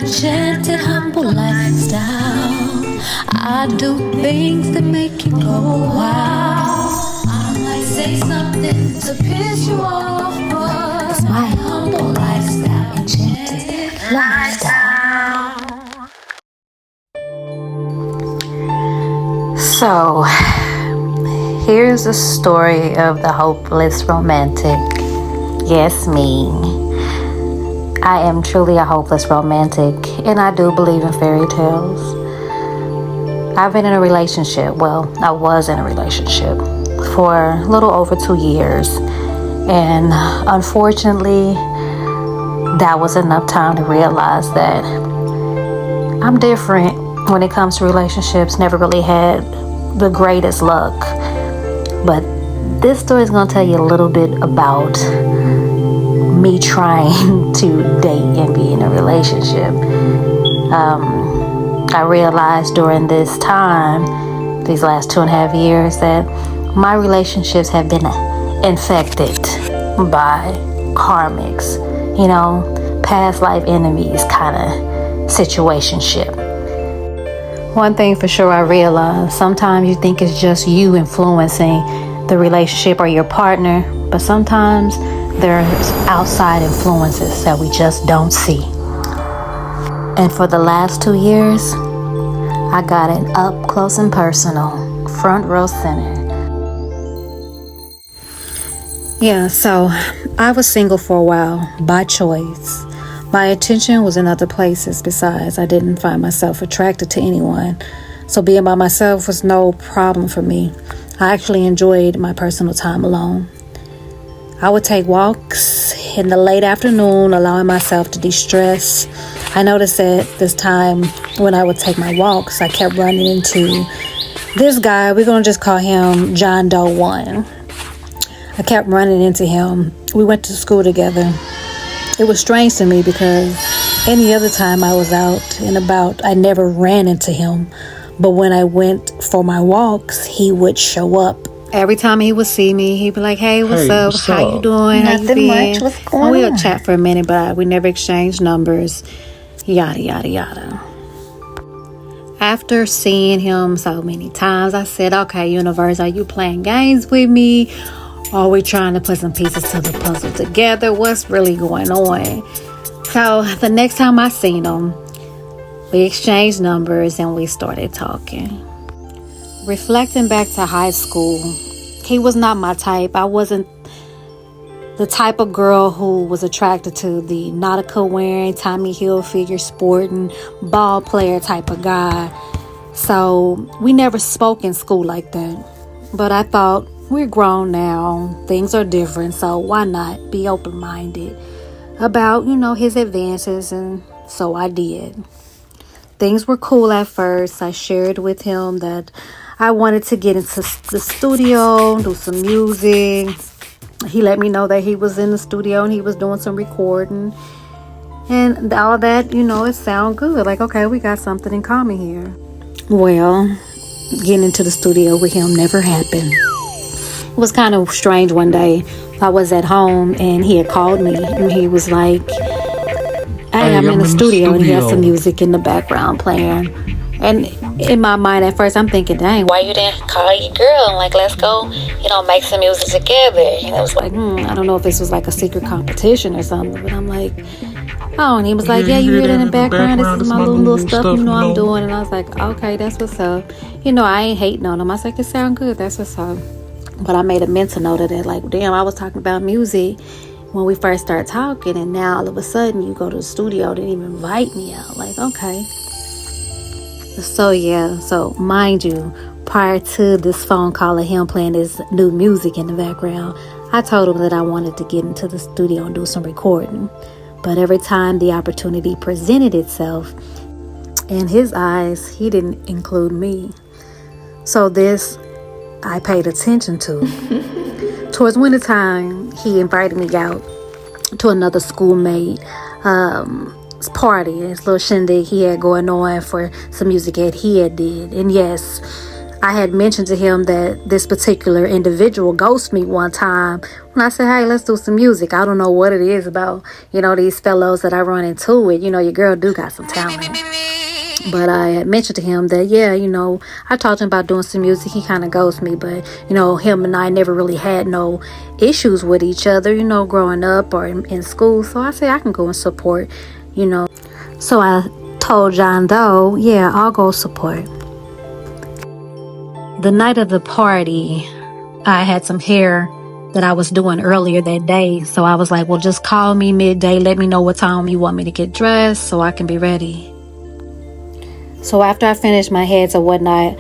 enchanted, humble lifestyle. I do things that make you go wow. I might say something to piss you off, but it's my humble lifestyle, enchanted lifestyle. So, here's a story of the hopeless romantic. Yes, me. I am truly a hopeless romantic, and I do believe in fairy tales. I've been in a relationship, I was in a relationship for a little over 2 years, and unfortunately, that was enough time to realize that I'm different when it comes to relationships. Never really had the greatest luck, but this story is going to tell you a little bit about me trying to date and be in a relationship. I realized during this time, these last 2.5 years, that my relationships have been infected by karmics, past life enemies kind of situationship. One thing for sure I realized, sometimes you think it's just you influencing the relationship or your partner, but sometimes there's outside influences that we just don't see. And for the last 2 years, I got it up close and personal, front row center. Yeah, so I was single for a while by choice. My attention was in other places. Besides, I didn't find myself attracted to anyone, so being by myself was no problem for me. I actually enjoyed my personal time alone. I would take walks in the late afternoon, allowing myself to de-stress. I noticed that this time when I would take my walks, I kept running into this guy. We're going to just call him John Doe 1. I kept running into him. We went to school together. It was strange to me because any other time I was out and about, I never ran into him. But when I went for my walks, he would show up. Every time he would see me, he'd be like, "Hey, what's up? How you doing? How you been?" Much. What's going on? We'll chat for a minute, but we never exchanged numbers. Yada, yada, yada. After seeing him so many times, I said, "Okay, universe, are you playing games with me? Or are we trying to put some pieces to the puzzle together? What's really going on?" So the next time I seen him, we exchanged numbers and we started talking. Reflecting back to high school, he was not my type. I wasn't the type of girl who was attracted to the Nautica wearing, Tommy Hilfiger sporting, ball player type of guy. So we never spoke in school like that. But I thought, we're grown now, things are different, so why not be open-minded about, his advances, and so I did. Things were cool at first. I shared with him that I wanted to get into the studio, do some music. He let me know that he was in the studio and he was doing some recording. And all that, it sounded good. Like, okay, we got something in common here. Well, getting into the studio with him never happened. It was kind of strange one day. I was at home and he had called me and he was like, "Hey, I'm in the studio," and he had some music in the background playing. And in my mind at first, I'm thinking, dang, why you didn't call your girl and let's go, make some music together? It was like, I don't know if this was like a secret competition or something, but I'm like, oh, and he was like, yeah, you hear it in the background. This is my little stuff, I'm doing. And I was like, okay, that's what's up. I ain't hating on him. I was like, it sound good. That's what's up. But I made a mental note of that, like, damn, I was talking about music when we first started talking, and now all of a sudden you go to the studio, didn't even invite me out. Like, okay. So mind you, prior to this phone call of him playing this new music in the background, I told him that I wanted to get into the studio and do some recording. But every time the opportunity presented itself, in his eyes, he didn't include me. So this I paid attention to. Towards wintertime, he invited me out to another schoolmate party, his little shindig he had going on for some music that he had did. And yes, I had mentioned to him that this particular individual ghosted me one time when I said, hey, let's do some music. I don't know what it is about, these fellows that I run into with. Your girl do got some talent. But I had mentioned to him that, I talked to him about doing some music. He kind of ghosted me, but, him and I never really had no issues with each other, growing up or in school. So I said I can go and support, So I told John Doe, yeah, I'll go support. The night of the party, I had some hair that I was doing earlier that day. So I was like, well, just call me midday. Let me know what time you want me to get dressed so I can be ready. So after I finished my heads or whatnot,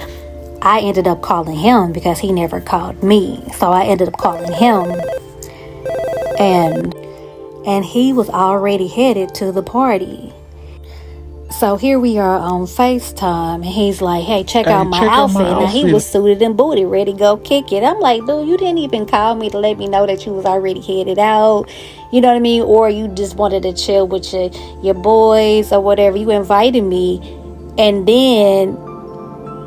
I ended up calling him because he never called me. So I ended up calling him. And he was already headed to the party. So here we are on FaceTime, and he's like, hey, check out my outfit. Now, he was suited and booted, ready to go kick it. I'm like, dude, you didn't even call me to let me know that you was already headed out. You know what I mean? Or you just wanted to chill with your boys or whatever. You invited me, and then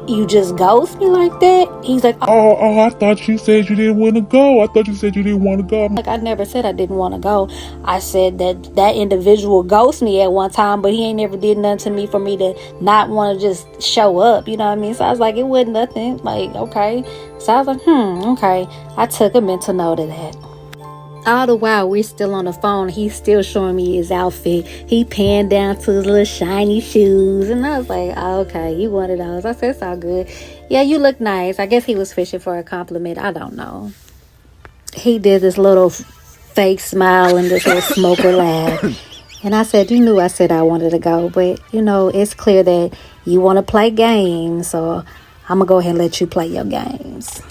you just ghost me like that? He's like, oh, I thought you said you didn't want to go. I thought you said you didn't want to go. Like, I never said I didn't want to go. I said that individual ghosted me at one time, but he ain't never did nothing to me for me to not want to just show up. You know what I mean? So I was like, it wasn't nothing. Like, okay. So I was like, okay. I took a mental note of that. All the while we're still on the phone, he's still showing me his outfit. He panned down to his little shiny shoes, and I was like, oh, okay, you one of those. I said, it's all good. Yeah, you look nice. I guess he was fishing for a compliment. I don't know. He did this little fake smile and this little smoker laugh. And I said, you knew I said I wanted to go, but it's clear that you want to play games, so I'm gonna go ahead and let you play your games.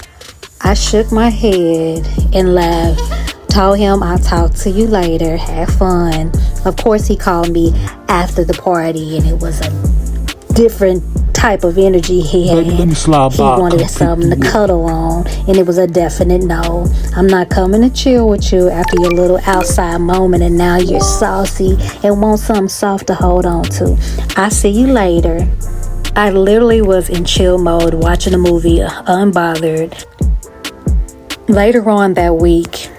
I shook my head and laughed. Told him I'll talk to you later. Have fun. Of course, he called me after the party, and it was a different type of energy he had. Let me slide he by. wanted something to cuddle on, and it was a definite no. I'm not coming to chill with you after your little outside moment, and now you're saucy and want something soft to hold on to. I'll see you later. I literally was in chill mode, watching a movie, unbothered. Later on that week,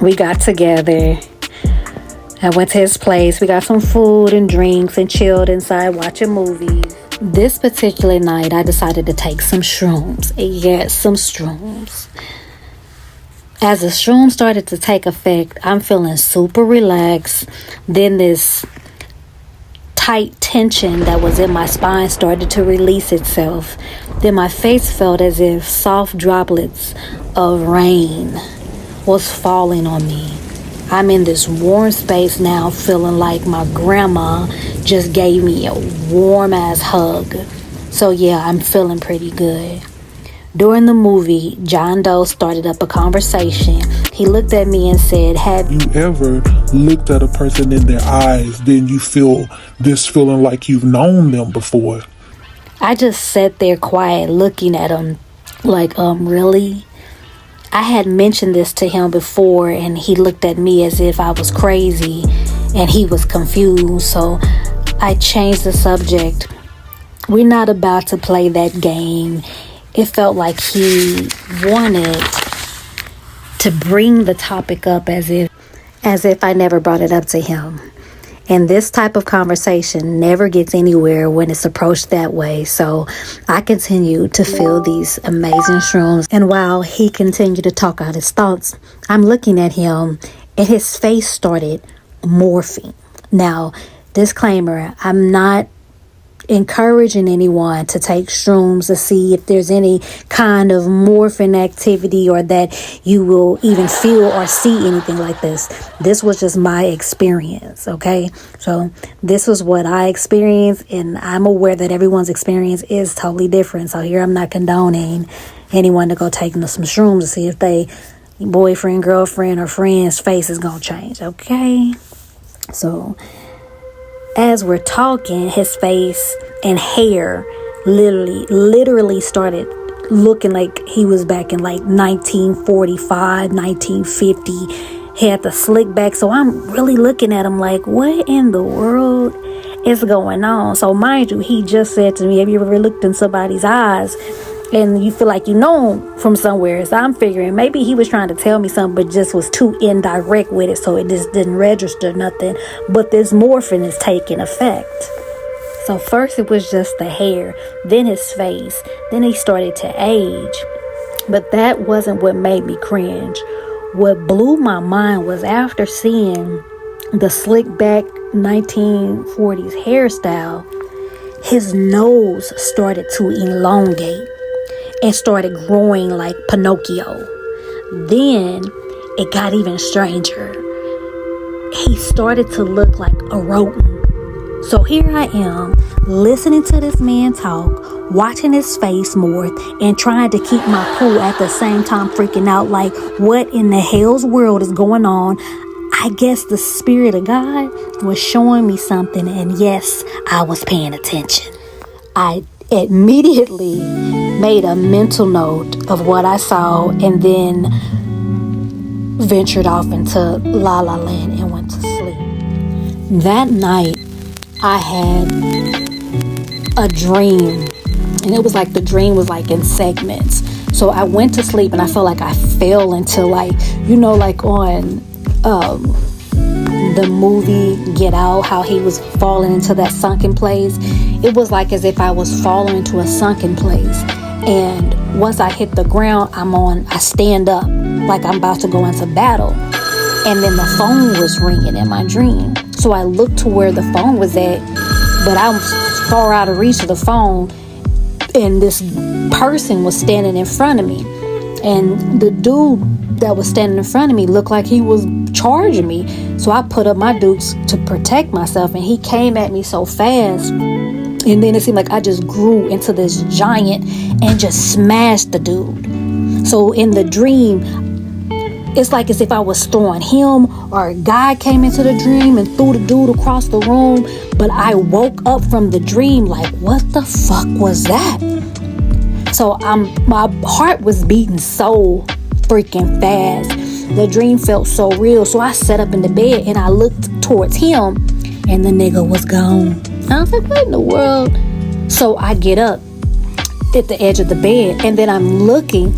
we got together. I went to his place. We got some food and drinks and chilled inside watching movies. This particular night, I decided to take some shrooms. Yes, some shrooms. As the shrooms started to take effect, I'm feeling super relaxed. Then this tight tension that was in my spine started to release itself. Then my face felt as if soft droplets of rain was falling on me. I'm in this warm space now, feeling like my grandma just gave me a warm ass hug. So yeah, I'm feeling pretty good. During the movie, John Doe started up a conversation. He looked at me and said, have you ever looked at a person in their eyes, then you feel this feeling like you've known them before? I just sat there quiet looking at him like, really? I had mentioned this to him before, and he looked at me as if I was crazy, and he was confused. So I changed the subject. We're not about to play that game. It felt like he wanted to bring the topic up as if I never brought it up to him. And this type of conversation never gets anywhere when it's approached that way. So I continued to feel these amazing shrooms. And while he continued to talk out his thoughts, I'm looking at him and his face started morphing. Now, disclaimer, I'm not encouraging anyone to take shrooms to see if there's any kind of morphing activity or that you will even feel or see anything like this. This was just my experience, okay? So this was what I experienced, and I'm aware that everyone's experience is totally different. So here I'm not condoning anyone to go take some shrooms to see if they boyfriend, girlfriend, or friend's face is gonna change, okay? So as we're talking, his face and hair literally started looking like he was back in like 1945, 1950. He had the slick back. So I'm really looking at him like, what in the world is going on? So mind you, he just said to me, have you ever looked in somebody's eyes and you feel like you know him from somewhere. So I'm figuring maybe he was trying to tell me something, but just was too indirect with it, so it just didn't register nothing. But this morphing is taking effect. So first it was just the hair, then his face, then he started to age. But that wasn't what made me cringe. What blew my mind was after seeing the slick back 1940s hairstyle, his nose started to elongate and started growing like Pinocchio. Then it got even stranger. He started to look like a rodent. So here I am, listening to this man talk, watching his face morph, and trying to keep my cool at the same time, freaking out like, what in the hell's world is going on? I guess the spirit of God was showing me something, and yes, I was paying attention. I immediately made a mental note of what I saw, and then ventured off into La La Land and went to sleep. That night, I had a dream, and it was like the dream was like in segments. So I went to sleep and I felt like I fell into like, like on the movie Get Out, how he was falling into that sunken place. It was like as if I was falling into a sunken place, and once I hit the ground, I stand up like I'm about to go into battle. And then the phone was ringing in my dream. So I looked to where the phone was at, but I was far out of reach of the phone, and this person was standing in front of me. And the dude that was standing in front of me looked like he was charging me. So I put up my dukes to protect myself, and he came at me so fast. And then it seemed like I just grew into this giant and just smashed the dude. So in the dream, it's like as if I was throwing him, or a guy came into the dream and threw the dude across the room. But I woke up from the dream like, what the fuck was that? So my heart was beating so freaking fast. The dream felt so real. So I sat up in the bed and I looked towards him, and the nigga was gone. I was like, what in the world? So I get up at the edge of the bed, and then I'm looking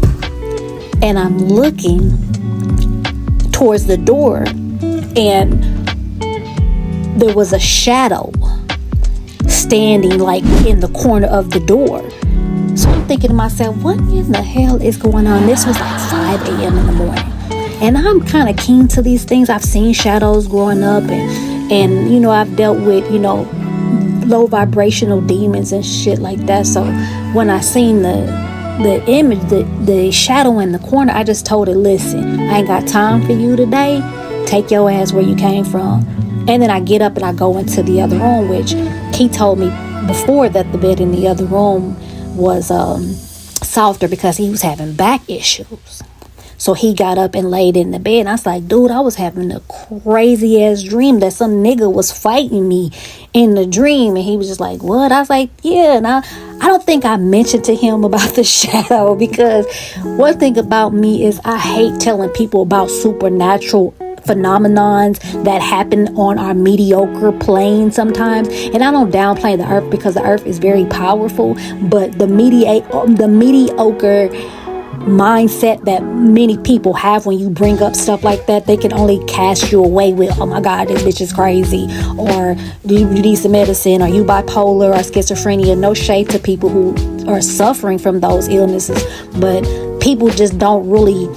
towards the door, and there was a shadow standing like in the corner of the door. So I'm thinking to myself, what in the hell is going on? This was like 5 a.m. in the morning, and I'm kind of keen to these things. I've seen shadows growing up, and I've dealt with low vibrational demons and shit like that. So when I seen the image, the shadow in the corner, I just told it, listen, I ain't got time for you today. Take your ass where you came from. And then I get up and I go into the other room, which he told me before that the bed in the other room was softer because he was having back issues. So he got up and laid in the bed, and I was like, dude, I was having a crazy ass dream that some nigga was fighting me in the dream. And he was just like, what? I was like, yeah. And I don't think I mentioned to him about the shadow, because one thing about me is I hate telling people about supernatural phenomenons that happen on our mediocre plane sometimes. And I don't downplay the earth, because the earth is very powerful, but the mediocre mindset that many people have when you bring up stuff like that, they can only cast you away with, oh my god, this bitch is crazy, or you need some medicine, or you bipolar or schizophrenia. No shade to people who are suffering from those illnesses, but people just don't really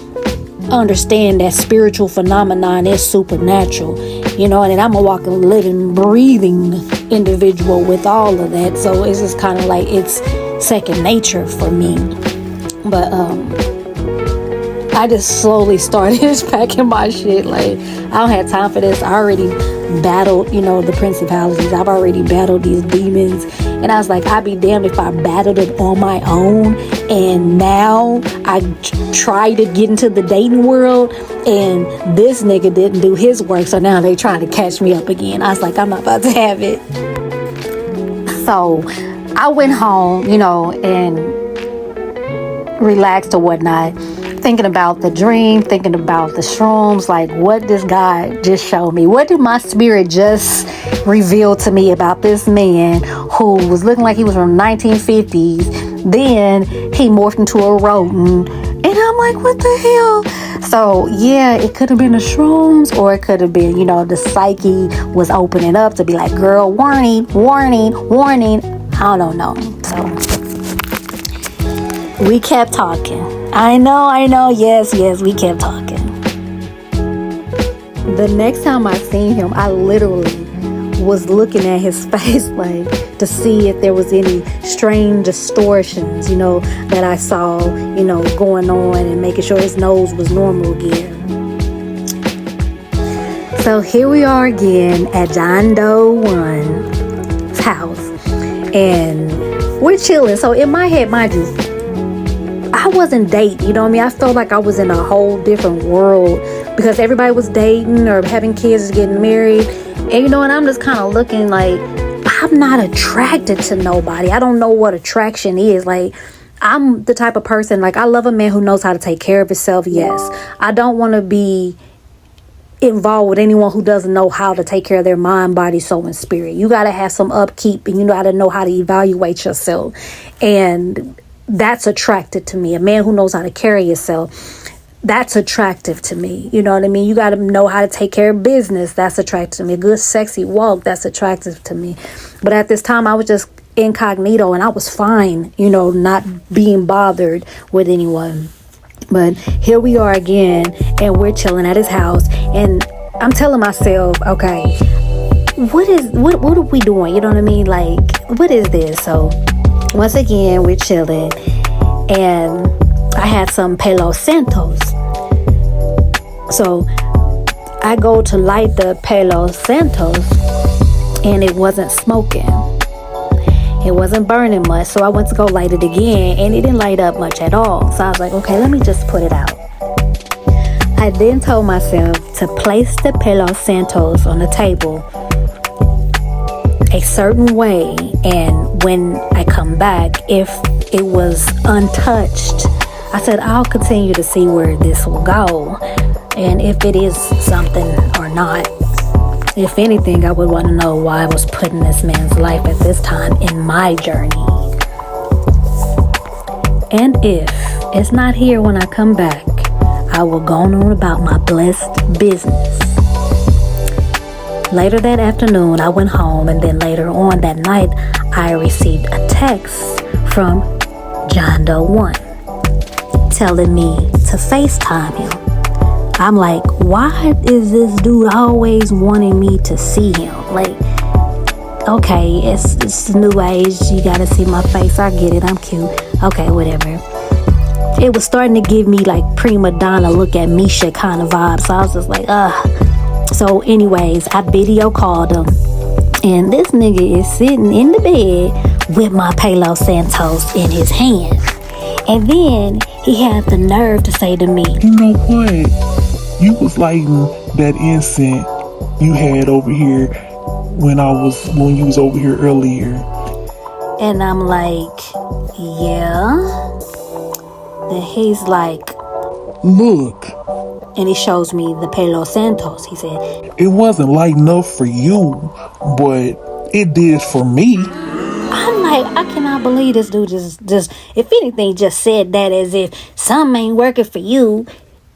understand that spiritual phenomenon is supernatural, and I'm a walking, living, breathing individual with all of that. So it's just kind of like it's second nature for me. But I just slowly started packing my shit. Like, I don't have time for this. I already battled, the principalities. I've already battled these demons. And I was like, I'd be damned if I battled it on my own. And now I try to get into the dating world, and this nigga didn't do his work. So now they trying to catch me up again. I was like, I'm not about to have it. So I went home, and relaxed or whatnot, thinking about the dream, thinking about the shrooms, like, what does God just show me? What did my spirit just reveal to me about this man who was looking like he was from 1950s, Then he morphed into a rodent. And I'm like, what the hell? So, yeah, it could have been the shrooms, or it could have been, the psyche was opening up to be like, girl, warning, warning, warning. I don't know. So, we kept talking. I know. Yes, we kept talking. The next time I seen him, I literally was looking at his face like to see if there was any strange distortions, that I saw, going on, and making sure his nose was normal again. So here we are again at John Doe 1's house, and we're chilling. So in my head, mind you, I wasn't dating, I felt like I was in a whole different world because everybody was dating or having kids or getting married. And and I'm just kind of looking like, I'm not attracted to nobody. I don't know what attraction is. Like, I'm the type of person, like, I love a man who knows how to take care of himself, yes. I don't want to be involved with anyone who doesn't know how to take care of their mind, body, soul, and spirit. You got to have some upkeep, and you got to know how to evaluate yourself. And that's attractive to me. A man who knows how to carry yourself, that's attractive to me. You know what I mean? You got to know how to take care of business. That's attractive to me. A good, sexy walk, that's attractive to me. But at this time, I was just incognito, and I was fine, not being bothered with anyone. But here we are again, and we're chilling at his house, and I'm telling myself, okay, what are we doing? You know what I mean? Like, what is this? So once again, we're chilling, and I had some Palo Santos. So I go to light the Palo Santos, and it wasn't smoking. It wasn't burning much. So I went to go light it again, and it didn't light up much at all. So I was like, okay, let me just put it out. I then told myself to place the Palo Santos on the table a certain way, and when I come back, if it was untouched, I said, I'll continue to see where this will go, and if it is something or not. If anything, I would want to know why I was putting this man's life at this time in my journey. And if it's not here when I come back, I will go on about my blessed business. Later that afternoon, I went home, and then later on that night, I received a text from John Doe 1 telling me to FaceTime him. I'm like, why is this dude always wanting me to see him? Like, okay, it's the new age. You gotta see my face. I get it. I'm cute. Okay, whatever. It was starting to give me like prima donna, look at Misha kind of vibes. So I was just like, ugh. So anyways, I video called him, and this nigga is sitting in the bed with my Palo Santos in his hand. And then he had the nerve to say to me, you know what? You was lighting that incense you had over here when you was over here earlier. And I'm like, yeah. Then he's like, look. And he shows me the Palo Santos. He said, it wasn't light enough for you, but it did for me. I'm like, I cannot believe this dude just if anything, just said that as if something ain't working for you,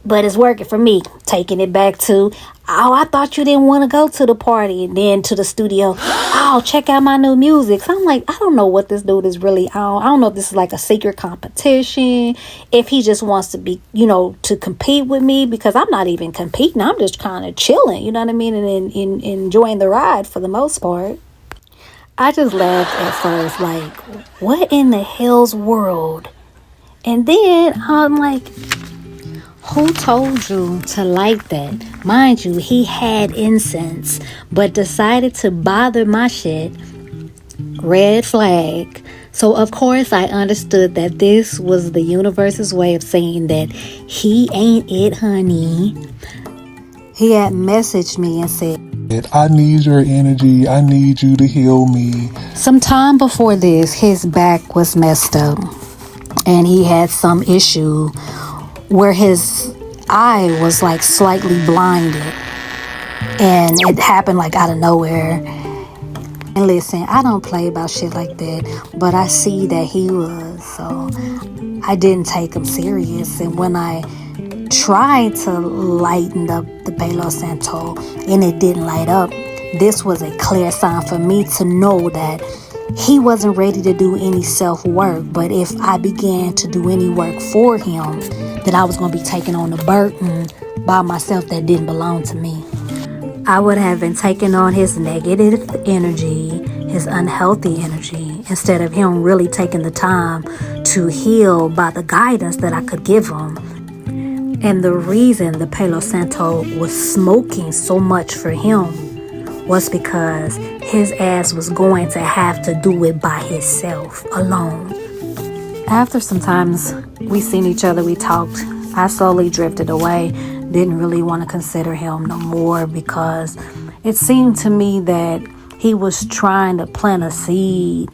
but it's working for me. Taking it back to, oh, I thought you didn't want to go to the party, and then to the studio. Oh, check out my new music. So I'm like, I don't know what this dude is really on. I don't know if this is like a secret competition, if he just wants to be, to compete with me, because I'm not even competing. I'm just kind of chilling, you know what I mean, and enjoying the ride for the most part. I just laughed at first, like, what in the hell's world? And then I'm like, who told you to light that? Mind you, he had incense, but decided to bother my shit. Red flag. So of course I understood that this was the universe's way of saying that he ain't it, honey. He had messaged me and said, I need your energy. I need you to heal me. Some time before this, his back was messed up, and he had some issue where his eye was like slightly blinded, and it happened like out of nowhere. And listen, I don't play about shit like that, but I see that he was, so I didn't take him serious. And when I tried to lighten up the Palo Santo and it didn't light up, this was a clear sign for me to know that he wasn't ready to do any self-work. But if I began to do any work for him, then I was going to be taking on a burden by myself that didn't belong to me. I would have been taking on his negative energy, his unhealthy energy, instead of him really taking the time to heal by the guidance that I could give him. And the reason the Palo Santo was smoking so much for him was because his ass was going to have to do it by himself, alone. After some times we seen each other, we talked, I slowly drifted away. Didn't really want to consider him no more because it seemed to me that he was trying to plant a seed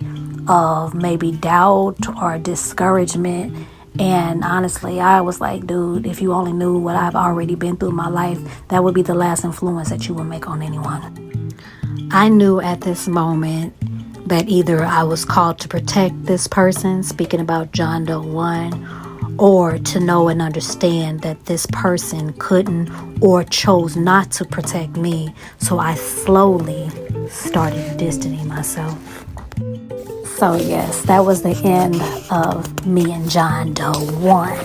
of maybe doubt or discouragement. And honestly, I was like, dude, if you only knew what I've already been through in my life, that would be the last influence that you would make on anyone. I knew at this moment that either I was called to protect this person, speaking about John Doe 1, or to know and understand that this person couldn't or chose not to protect me. So I slowly started distancing myself. So yes, that was the end of me and John Doe 1.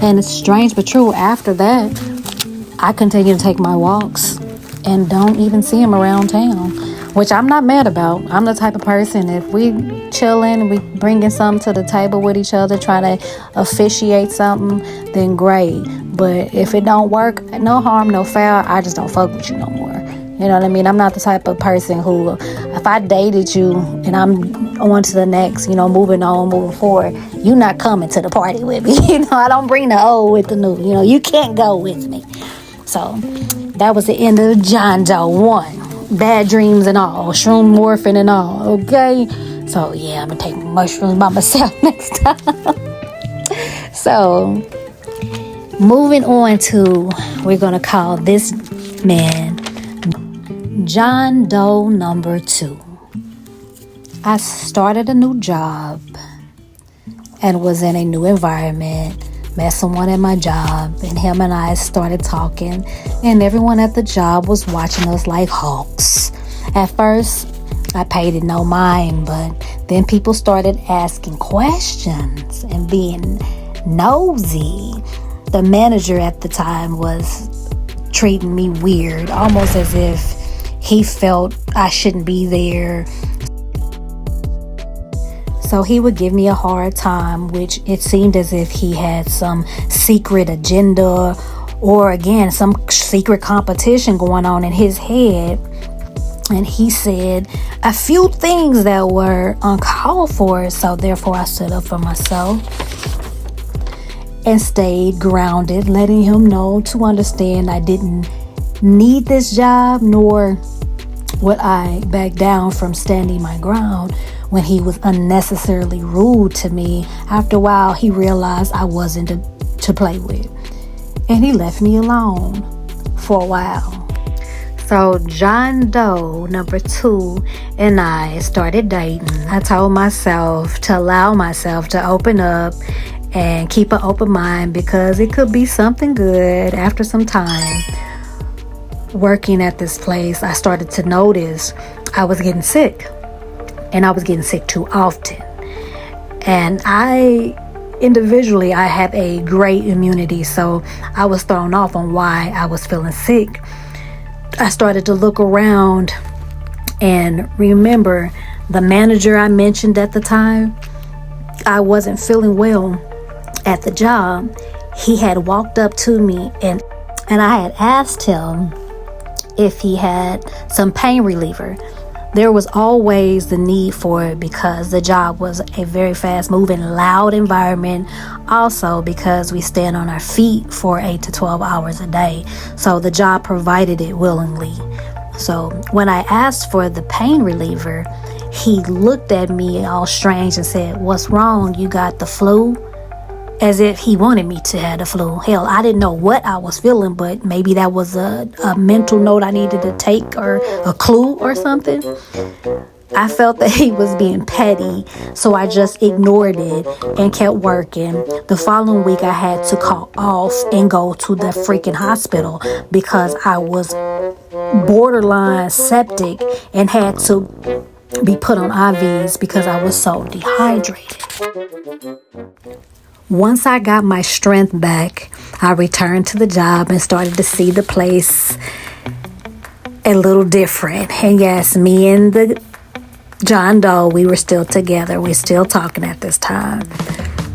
And it's strange but true, after that, I continue to take my walks and don't even see him around town, which I'm not mad about. I'm the type of person, if we chilling and we bringing something to the table with each other, try to officiate something, then great. But if it don't work, no harm, no foul, I just don't fuck with you no more. You know what I mean? I'm not the type of person who, if I dated you and I'm on to the next, moving on, moving forward, you not coming to the party with me. I don't bring the old with the new. You can't go with me. So that was the end of John Doe 1. Bad dreams and all, shroom morphine and all, okay? So yeah, I'm gonna take mushrooms by myself next time. So moving on to, we're gonna call this man John Doe number 2. I started a new job and was in a new environment. Met someone at my job, and him and I started talking, and everyone at the job was watching us like hawks. At first, I paid it no mind, but then people started asking questions and being nosy. The manager at the time was treating me weird, almost as if he felt I shouldn't be there. So he would give me a hard time, which it seemed as if he had some secret agenda or, again, some secret competition going on in his head. And he said a few things that were uncalled for. So therefore, I stood up for myself and stayed grounded, letting him know to understand I didn't need this job, nor would I back down from standing my ground when he was unnecessarily rude to me. After a while, he realized I wasn't to play with, and he left me alone for a while. So John Doe number 2 and I started dating. I told myself to allow myself to open up and keep an open mind, because it could be something good. After some time working at this place, I started to notice I was getting sick, and I was getting sick too often. And individually, I have a great immunity, so I was thrown off on why I was feeling sick. I started to look around and remember the manager I mentioned at the time. I wasn't feeling well at the job. He had walked up to me and I had asked him if he had some pain reliever. There was always the need for it because the job was a very fast moving, loud environment. Also because we stand on our feet for 8 to 12 hours a day. So the job provided it willingly. So when I asked for the pain reliever, he looked at me all strange and said, "What's wrong? You got the flu?" as if he wanted me to have the flu. Hell, I didn't know what I was feeling, but maybe that was a mental note I needed to take, or a clue or something. I felt that he was being petty, so I just ignored it and kept working. The following week, I had to call off and go to the freaking hospital because I was borderline septic and had to be put on IVs because I was so dehydrated. Once I got my strength back, I returned to the job and started to see the place a little different. And yes, me and the John Doe, we were still together. We're still talking at this time.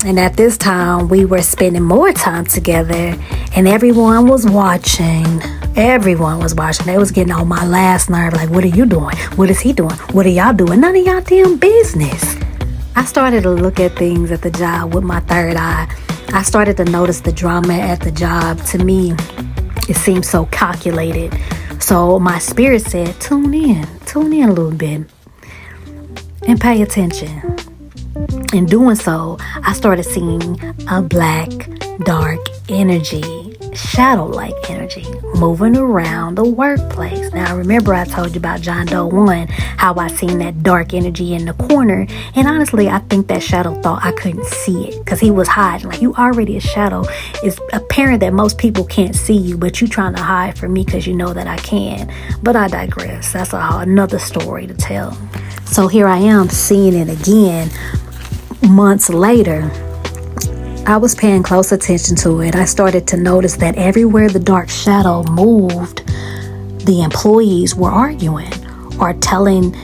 And at this time, we were spending more time together, and everyone was watching. Everyone was watching. They was getting on my last nerve. Like, what are you doing? What is he doing? What are y'all doing? None of y'all damn business. I started to look at things at the job with my third eye. I started to notice the drama at the job. To me, it seemed so calculated. So my spirit said, tune in a little bit and pay attention. In doing so, I started seeing a black, dark energy, shadow-like energy, moving around the workplace. Now, remember I told you about John Doe 1, how I seen that dark energy in the corner. And honestly, I think that shadow thought I couldn't see it because he was hiding. Like, you already a shadow. It's apparent that most people can't see you, but you trying to hide from me because you know that I can. But I digress. That's another story to tell. So here I am seeing it again months later. I was paying close attention to it. I started to notice that everywhere the dark shadow moved, the employees were arguing or telling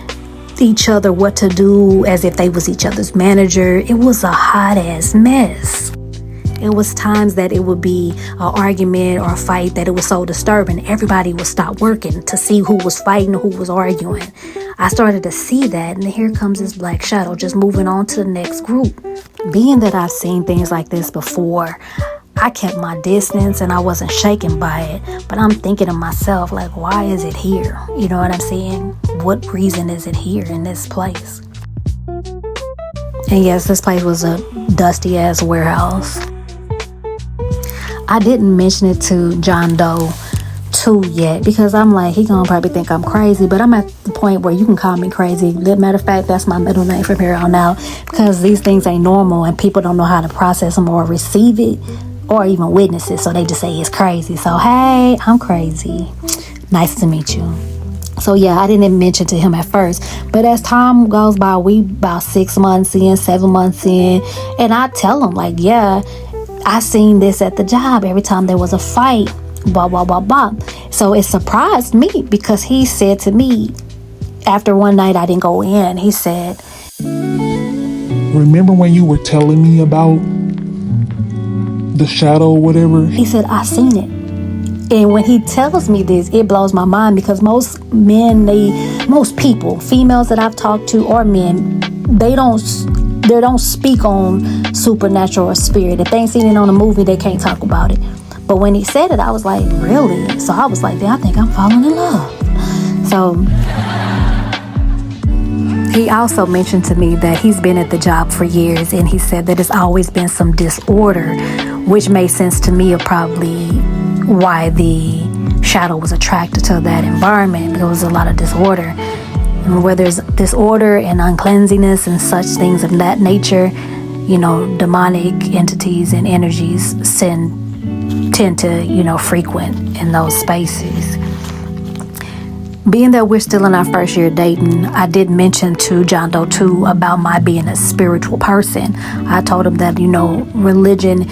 each other what to do as if they was each other's manager. It was a hot ass mess. It was times that it would be an argument or a fight that it was so disturbing. Everybody would stop working to see who was fighting, who was arguing. I started to see that, and here comes this black shadow just moving on to the next group. Being that I've seen things like this before, I kept my distance and I wasn't shaken by it. But I'm thinking to myself, like, why is it here? You know what I'm saying? What reason is it here in this place? And yes, this place was a dusty ass warehouse. I didn't mention it to John Doe 2 yet because I'm like, he gonna probably think I'm crazy, but I'm at the point where you can call me crazy. Matter of fact, that's my middle name from here on out, because these things ain't normal and people don't know how to process them or receive it or even witness it, so they just say it's crazy. So hey, I'm crazy. Nice to meet you. So yeah, I didn't mention to him at first, but as time goes by, we about 6 months in, 7 months in, and I tell him like, yeah, I seen this at the job every time there was a fight, blah, blah, blah, blah. So it surprised me because he said to me after one night I didn't go in, he said, remember when you were telling me about the shadow or whatever? He said, I seen it. And when he tells me this, it blows my mind because most people, females that I've talked to or men, they don't speak on supernatural or spirit. If they ain't seen it on a movie, they can't talk about it. But when he said it, I was like, really? So I was like, I think I'm falling in love. So he also mentioned to me that he's been at the job for years, and he said that it's always been some disorder, which made sense to me of probably why the shadow was attracted to that environment, because there was a lot of disorder. And where there's disorder and uncleanliness and such things of that nature, you know, demonic entities and energies tend to, frequent in those spaces. Being that we're still in our first year dating, I did mention to John Doe 2 about my being a spiritual person. I told him that, religion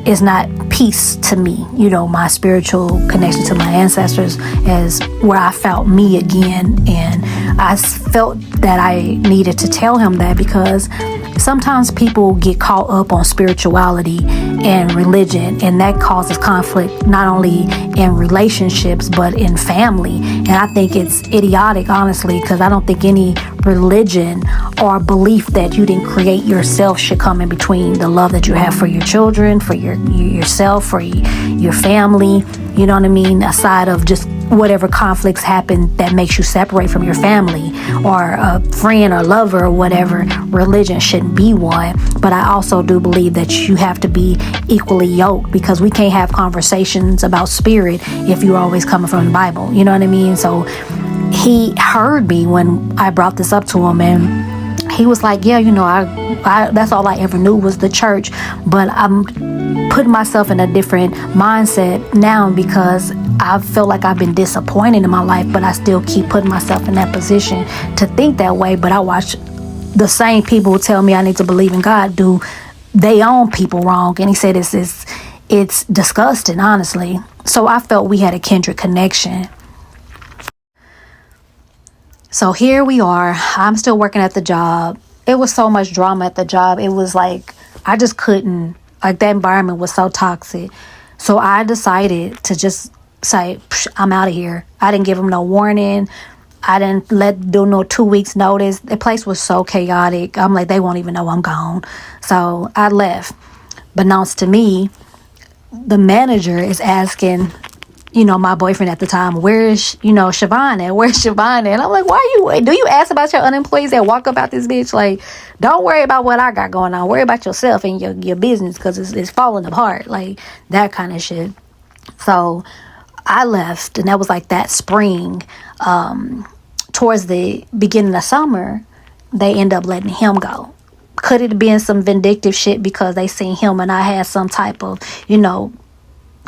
is not peace to me. My spiritual connection to my ancestors is where I felt me again. And I felt that I needed to tell him that because sometimes people get caught up on spirituality and religion, and that causes conflict not only in relationships but in family. And I think it's idiotic, honestly, because I don't think any religion or belief that you didn't create yourself should come in between the love that you have for your children, for yourself, for your family. You know what I mean? Aside of just whatever conflicts happen that makes you separate from your family or a friend or lover or whatever. Religion shouldn't be one, but I also do believe that you have to be equally yoked, because we can't have conversations about spirit if you're always coming from the Bible. You know what I mean? So he heard me when I brought this up to him, and he was like, yeah, I that's all I ever knew was the church, but I'm putting myself in a different mindset now because I feel like I've been disappointed in my life, but I still keep putting myself in that position to think that way. But I watch the same people who tell me I need to believe in God do their own people wrong. And he said it's disgusting, honestly. So I felt we had a kindred connection. So here we are. I'm still working at the job. It was so much drama at the job. It was like, I just couldn't, like, that environment was so toxic. So I decided to just say, I'm out of here. I didn't give them no warning. I didn't do no 2 weeks notice. The place was so chaotic. I'm like, they won't even know I'm gone. So I left. Beknownst to me, the manager is asking, my boyfriend at the time, where's, Siobhan at? Where's Siobhan at? And I'm like, do you ask about your unemployees that walk about this bitch? Like, don't worry about what I got going on. Worry about yourself and your business, because it's falling apart. Like, that kind of shit. So I left, and that was like that spring. Towards the beginning of summer, they end up letting him go. Could it have been some vindictive shit because they seen him and I had some type of,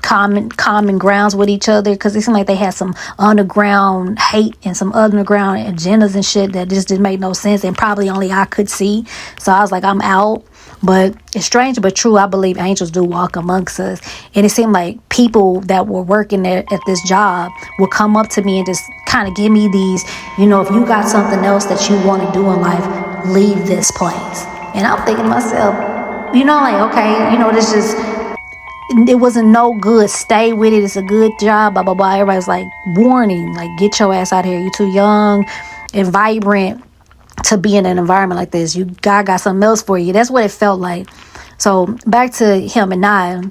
common grounds with each other, because it seemed like they had some underground hate and some underground agendas and shit that just didn't make no sense, and probably only I could see. So I was like, I'm out. But it's strange but true, I believe angels do walk amongst us. And it seemed like people that were working there at this job would come up to me and just kind of give me these, if you got something else that you want to do in life, leave this place. And I'm thinking to myself, this just, it wasn't no good. Stay with it. It's a good job, blah, blah, blah. Everybody's like, warning, like, get your ass out of here. You're too young and vibrant to be in an environment like this. God got something else for you. That's what it felt like. So back to him and I,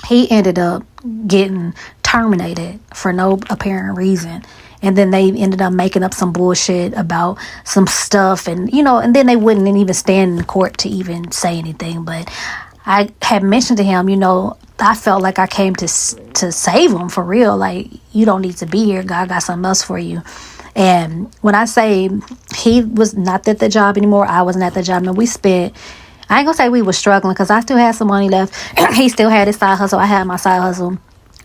he ended up getting terminated for no apparent reason. And then they ended up making up some bullshit about some stuff. And, and then they wouldn't even stand in court to even say anything. But I had mentioned to him, I felt like I came to save him for real. Like, you don't need to be here. God got something else for you. And when I say he was not at the job anymore, I wasn't at the job. And we spent, I ain't gonna say we were struggling, because I still had some money left. He still had his side hustle. I had my side hustle.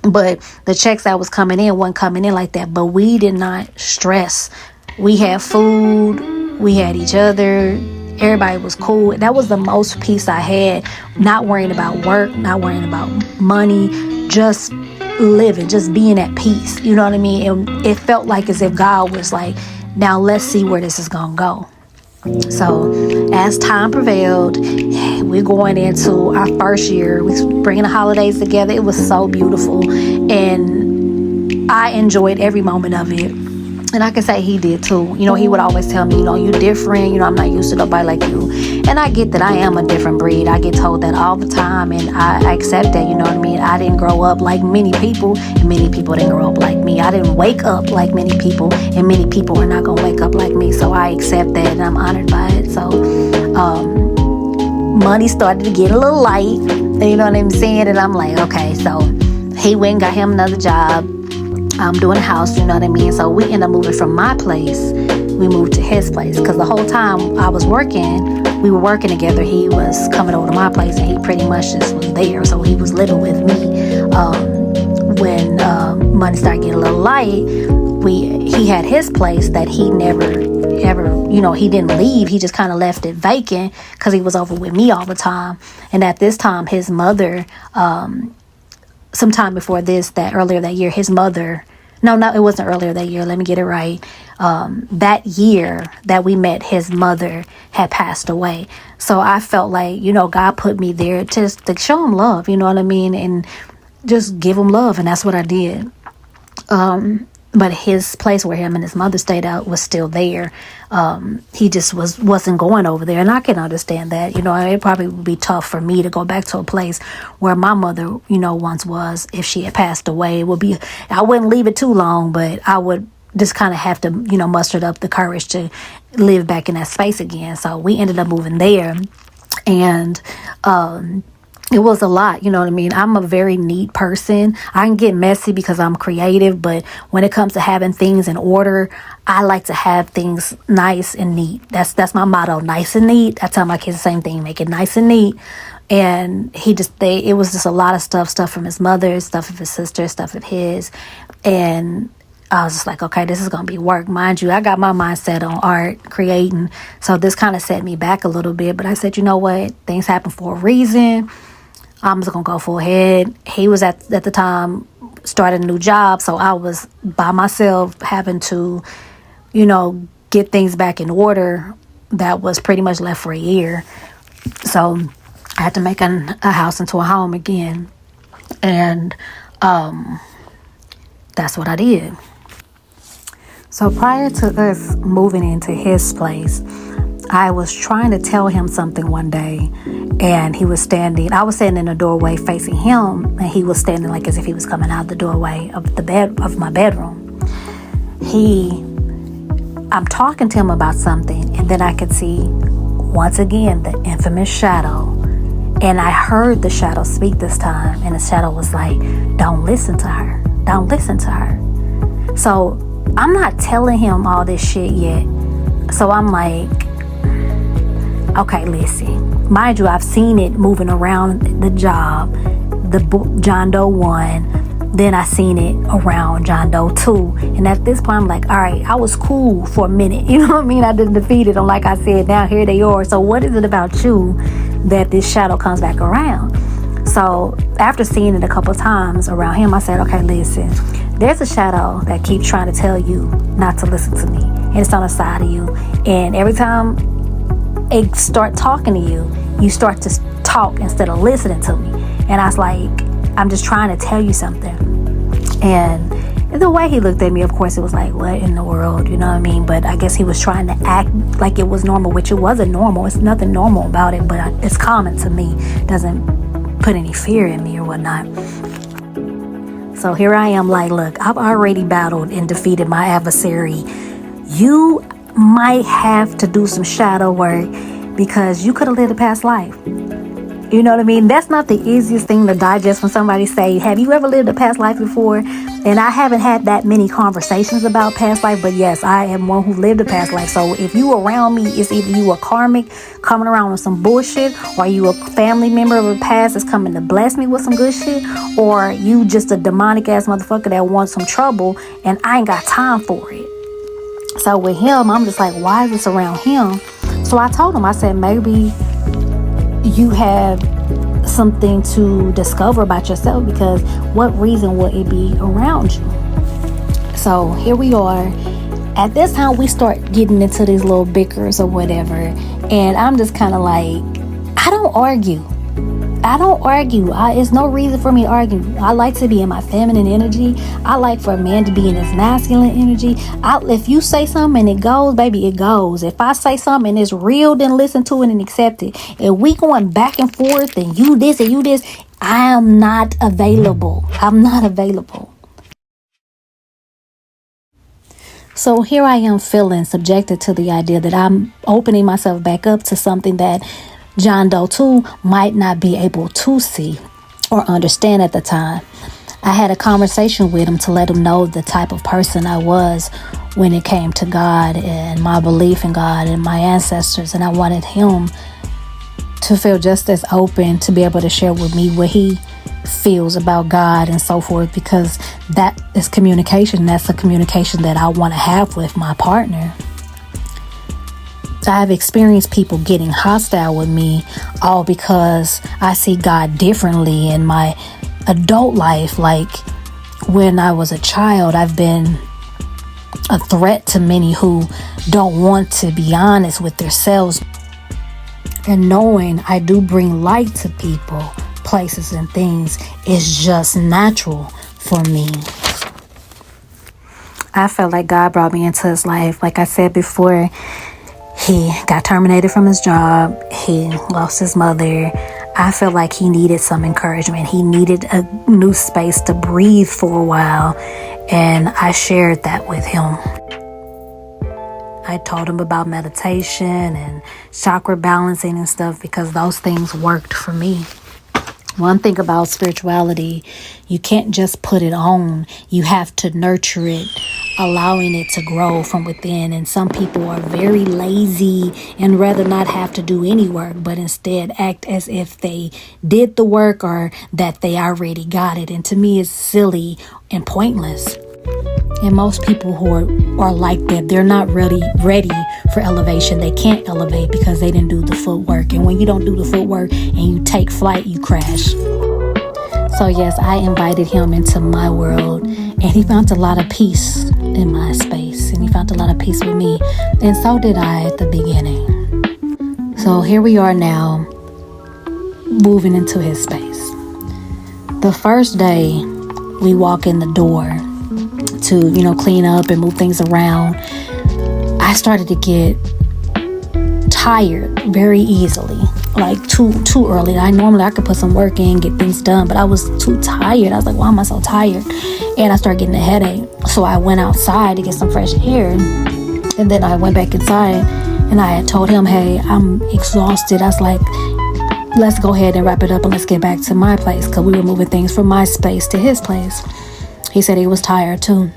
But the checks that was coming in wasn't coming in like that. But we did not stress. We had food. We had each other. Everybody was cool. That was the most peace I had. Not worrying about work, not worrying about money, just living, just being at peace. You know what I mean? And it felt like as if God was like, now let's see where this is going to go. So as time prevailed, we're going into our first year. We're bringing the holidays together. It was so beautiful. And I enjoyed every moment of it. And I can say he did too. He would always tell me, you're different. I'm not used to nobody like you. And I get that I am a different breed. I get told that all the time. And I accept that, you know what I mean? I didn't grow up like many people. And many people didn't grow up like me. I didn't wake up like many people. And many people are not going to wake up like me. So I accept that, and I'm honored by it. So money started to get a little light. You know what I'm saying? And I'm like, okay. So he went and got him another job. Doing a house, you know what I mean? So we ended up moving from my place. We moved to his place, because the whole time I was working, we were working together. He was coming over to my place, and he pretty much just was there. So he was living with me. When money started getting a little light, he had his place that he never ever, he didn't leave. He just kind of left it vacant because he was over with me all the time. And at this time, his mother, sometime before this, earlier that year, his mother, no, it wasn't earlier that year. Let me get it right. That year that we met, his mother had passed away. So I felt like, God put me there just to show him love, you know what I mean? And just give him love. And that's what I did. but his place where him and his mother stayed out was still there. He just wasn't going over there, and I can understand that. It probably would be tough for me to go back to a place where my mother, once was. If she had passed away, I wouldn't leave it too long, but I would just kind of have to, muster up the courage to live back in that space again. So we ended up moving there, and it was a lot, you know what I mean? I'm a very neat person. I can get messy because I'm creative, but when it comes to having things in order, I like to have things nice and neat. That's my motto, nice and neat. I tell my kids the same thing, make it nice and neat. And it was just a lot of stuff from his mother, stuff of his sister, stuff of his. And I was just like, okay, this is going to be work. Mind you, I got my mindset on art, creating. So this kind of set me back a little bit. But I said, you know what? Things happen for a reason. I'm just going to go full ahead. He was at the time starting a new job. So I was by myself having to, get things back in order. That was pretty much left for a year. So I had to make a house into a home again. And that's what I did. So prior to us moving into his place, I was trying to tell him something one day, and I was standing in the doorway facing him, and he was standing like as if he was coming out the doorway of my bedroom. I'm talking to him about something, and then I could see once again the infamous shadow. And I heard the shadow speak this time, and the shadow was like, don't listen to her. Don't listen to her. So I'm not telling him all this shit yet. So I'm like, okay, listen. Mind you, I've seen it moving around the job, the John Doe 1. Then I seen it around John Doe 2. And at this point, I'm like, all right, I was cool for a minute. You know what I mean? I didn't defeat it. And like I said, now here they are. So what is it about you that this shadow comes back around? So after seeing it a couple times around him, I said, okay, listen, there's a shadow that keeps trying to tell you not to listen to me. And it's on the side of you. And every time it start talking to you, you start to talk instead of listening to me. And I was like, I'm just trying to tell you something. And the way he looked at me, of course, it was like, what in the world? You know what I mean? But I guess he was trying to act like it was normal, which it wasn't normal. It's nothing normal about it, but it's common to me. It doesn't put any fear in me or whatnot. So here I am like, look, I've already battled and defeated my adversary. You might have to do some shadow work because you could have lived a past life. You know what I mean? That's not the easiest thing to digest when somebody say, have you ever lived a past life before? And I haven't had that many conversations about past life, but yes, I am one who lived a past life. So if you around me, it's either you a karmic coming around with some bullshit, or you a family member of the past that's coming to bless me with some good shit, or you just a demonic ass motherfucker that wants some trouble and I ain't got time for it. So with him, I'm just like, why is this around him? So I told him, I said, maybe you have something to discover about yourself, because what reason would it be around you? So here we are. At this time, we start getting into these little bickers or whatever. And I'm just kind of like, I don't argue. It's no reason for me to argue. I like to be in my feminine energy. I like for a man to be in his masculine energy. If you say something and it goes, baby, it goes. If I say something and it's real, then listen to it and accept it. If we going back and forth and you this and you this, I am not available. I'm not available. So here I am feeling subjected to the idea that I'm opening myself back up to something that John Doe 2 might not be able to see or understand at the time. I had a conversation with him to let him know the type of person I was when it came to God and my belief in God and my ancestors. And I wanted him to feel just as open to be able to share with me what he feels about God and so forth, because that is communication. That's a communication that I want to have with my partner. I've experienced people getting hostile with me all because I see God differently in my adult life. Like when I was a child, I've been a threat to many who don't want to be honest with themselves. And knowing I do bring light to people, places, and things is just natural for me. I felt like God brought me into his life. Like I said before, he got terminated from his job. He lost his mother. I felt like he needed some encouragement. He needed a new space to breathe for a while. And I shared that with him. I told him about meditation and chakra balancing and stuff because those things worked for me. One thing about spirituality, you can't just put it on. You have to nurture it, allowing it to grow from within. And some people are very lazy and rather not have to do any work, but instead act as if they did the work or that they already got it. And to me, it's silly and pointless. And most people who are like that, they're not really ready for elevation. They can't elevate because they didn't do the footwork. And when you don't do the footwork and you take flight, you crash. So yes, I invited him into my world, and he found a lot of peace in my space, and he found a lot of peace with me. And so did I at the beginning. So here we are now, moving into his space. The first day we walk in the door to, clean up and move things around, I started to get tired very easily, like too early. I could put some work in, get things done, but I was too tired. I was like, why am I so tired? And I started getting a headache. So I went outside to get some fresh air, and then I went back inside, and I had told him, hey, I'm exhausted. I was like, let's go ahead and wrap it up and let's get back to my place, because we were moving things from my space to his place. He said he was tired too.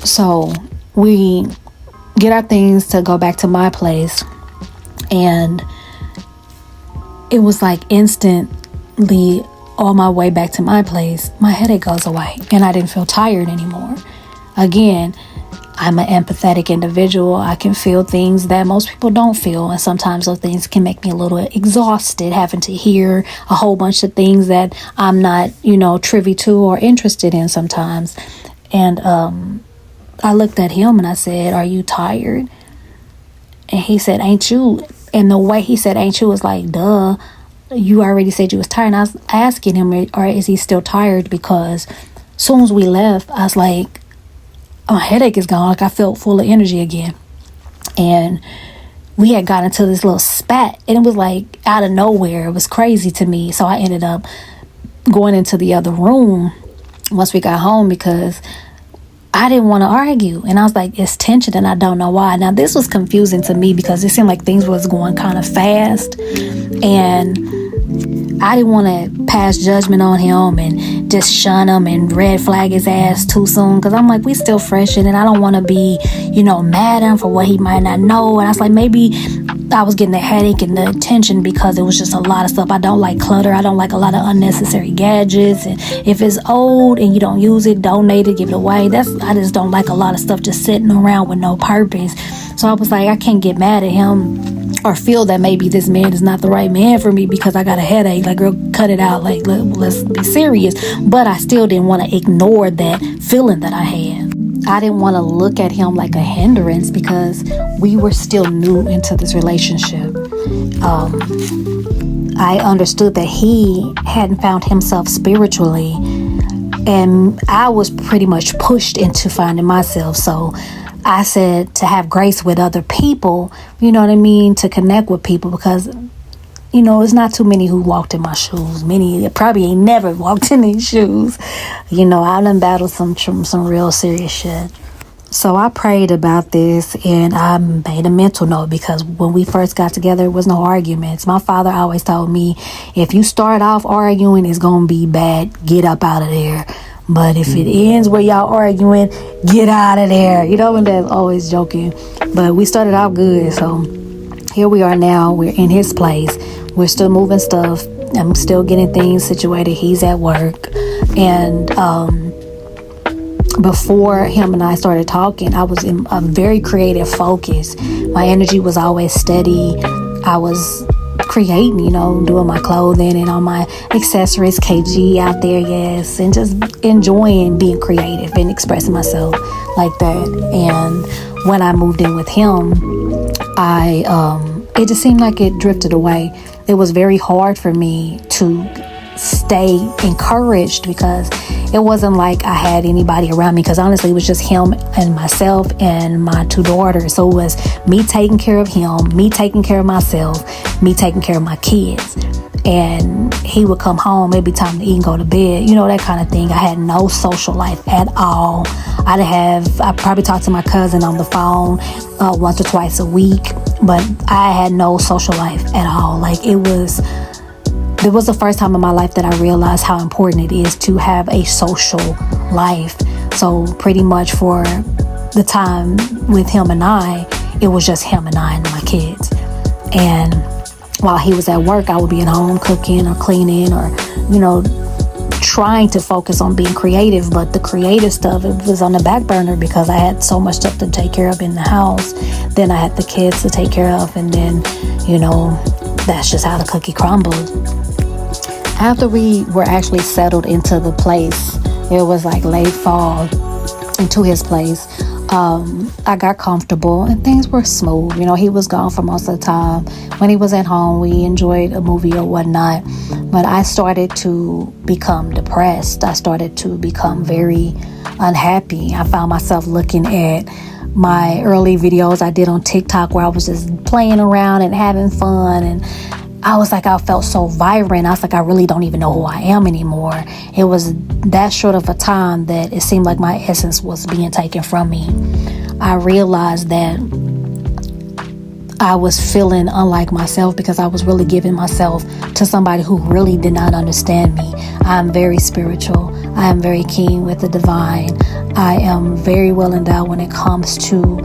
So we get our things to go back to my place, and it was like instantly on my way back to my place, my headache goes away and I didn't feel tired anymore. Again, I'm an empathetic individual. I can feel things that most people don't feel, and sometimes those things can make me a little exhausted, having to hear a whole bunch of things that I'm not, privy to or interested in sometimes. And I looked at him and I said, are you tired? And he said, ain't you? And the way he said, ain't you, was like, duh, you already said you was tired. And I was asking him, or is he still tired? Because as soon as we left, I was like, my headache is gone. Like, I felt full of energy again. And we had gotten into this little spat, and it was like out of nowhere. It was crazy to me. So I ended up going into the other room once we got home because I didn't want to argue. And I was like, it's tension and I don't know why. Now, this was confusing to me because it seemed like things was going kind of fast, and I didn't want to pass judgment on him and just shun him and red flag his ass too soon, because I'm like, we still fresh in it. I don't want to be, mad at him for what he might not know. And I was like, maybe I was getting the headache and the attention because it was just a lot of stuff. I don't like clutter. I don't like a lot of unnecessary gadgets. And if it's old and you don't use it, donate it, give it away. I just don't like a lot of stuff just sitting around with no purpose. So I was like, I can't get mad at him or feel that maybe this man is not the right man for me because I got a headache. Like, girl, cut it out. Like, let's be serious. But I still didn't want to ignore that feeling that I had. I didn't want to look at him like a hindrance because we were still new into this relationship. I understood that he hadn't found himself spiritually, and I was pretty much pushed into finding myself. So I said to have grace with other people, to connect with people, because it's not too many who walked in my shoes. Many probably ain't never walked in these shoes. I done battled some real serious shit. So I prayed about this, and I made a mental note, because when we first got together, there was no arguments. My father always told me, if you start off arguing, it's going to be bad. Get up out of there. But if it ends where y'all arguing, get out of there. And that's always joking. But we started out good. So here we are now. We're in his place. We're still moving stuff. I'm still getting things situated. He's at work. And before him and I started talking, I was in a very creative focus. My energy was always steady. I was creating, doing my clothing and all my accessories, KG out there, yes, and just enjoying being creative and expressing myself like that. And when I moved in with him, it just seemed like it drifted away. It was very hard for me to stay encouraged because It wasn't like I had anybody around me, because honestly it was just him and myself and my 2 daughters. So it was me taking care of him, me taking care of myself, me taking care of my kids. And he would come home, maybe time to eat and go to bed, that kind of thing. I had no social life at all. I probably talked to my cousin on the phone once or twice a week, but I had no social life at all. Like, it was the first time in my life that I realized how important it is to have a social life. So pretty much for the time with him and I, it was just him and I and my kids. And while he was at work, I would be at home cooking or cleaning or, trying to focus on being creative. But the creative stuff, it was on the back burner because I had so much stuff to take care of in the house. Then I had the kids to take care of. And then, that's just how the cookie crumbled. After we were actually settled into the place, it was like late fall, into his place. I got comfortable and things were smooth. He was gone for most of the time. When he was at home, we enjoyed a movie or whatnot. But I started to become depressed. I started to become very unhappy. I found myself looking at my early videos I did on TikTok where I was just playing around and having fun. And I was like, I felt so vibrant. I was like, I really don't even know who I am anymore. It was that short of a time that it seemed like my essence was being taken from me. I realized that I was feeling unlike myself because I was really giving myself to somebody who really did not understand me. I am very spiritual. I am very keen with the divine. I am very well endowed when it comes to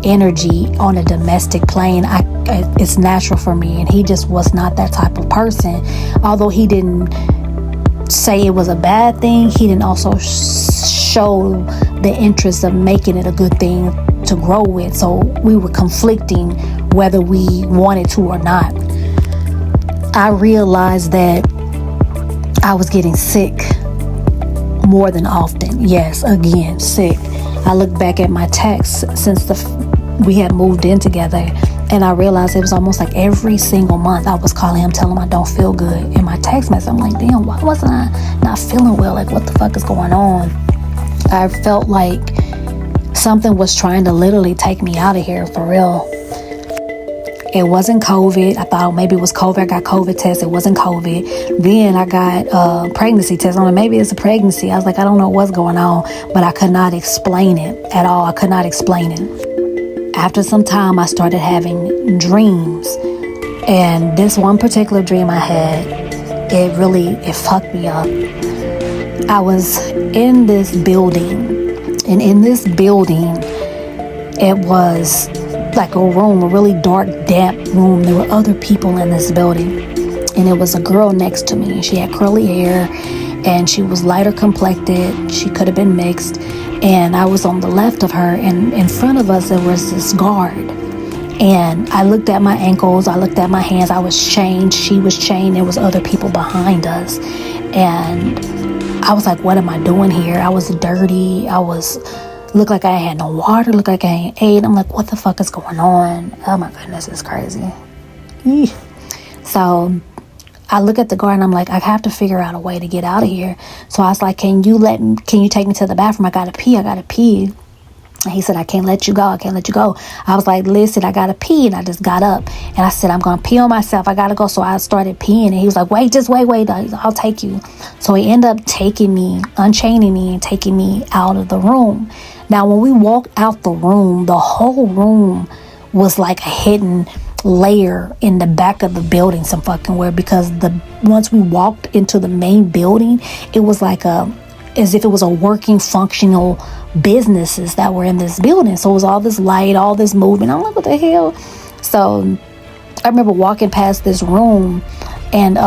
energy on a domestic plane. It's natural for me, and he just was not that type of person. Although he didn't say it was a bad thing, he didn't also show the interest of making it a good thing to grow with. So we were conflicting whether we wanted to or not. I realized that I was getting sick more than often. Yes, again, sick. I look back at my texts since we had moved in together, and I realized it was almost like every single month I was calling him, telling him I don't feel good. In my text message, I'm like, damn, why wasn't I not feeling well? Like, what the fuck is going on? I felt like something was trying to literally take me out of here, for real. It wasn't COVID. I thought maybe it was COVID. I got COVID test. It wasn't COVID. Then I got pregnancy test. I'm like, maybe it's a pregnancy. I was like, I don't know what's going on, but I could not explain it at all. I could not explain it. After some time, I started having dreams. And this one particular dream I had, it fucked me up. I was in this building, and in this building, it was like a room, a really dark, damp room. There were other people in this building, and it was a girl next to me. She had curly hair, and she was lighter complected. She could have been mixed, and I was on the left of her, and in front of us there was this guard. And I looked at my ankles, I looked at my hands. I was chained, she was chained. There was other people behind us, and I was like, what am I doing here? I was dirty. Looked like I had no water, looked like I ain't ate. I'm like, what the fuck is going on? Oh my goodness, it's crazy. Eesh. So I look at the guard and I'm like, I have to figure out a way to get out of here. So I was like, can you take me to the bathroom? I gotta pee. And he said, I can't let you go. I was like, listen, I gotta pee. And I just got up and I said, I'm gonna pee on myself. I gotta go. So I started peeing, and he was like, wait, I'll take you. So he ended up unchaining me and taking me out of the room. Now, when we walked out the room, the whole room was like a hidden layer in the back of the building some fucking where, because once we walked into the main building, it was like as if it was a working, functional businesses that were in this building. So it was all this light, all this movement. I'm like, what the hell? So I remember walking past this room and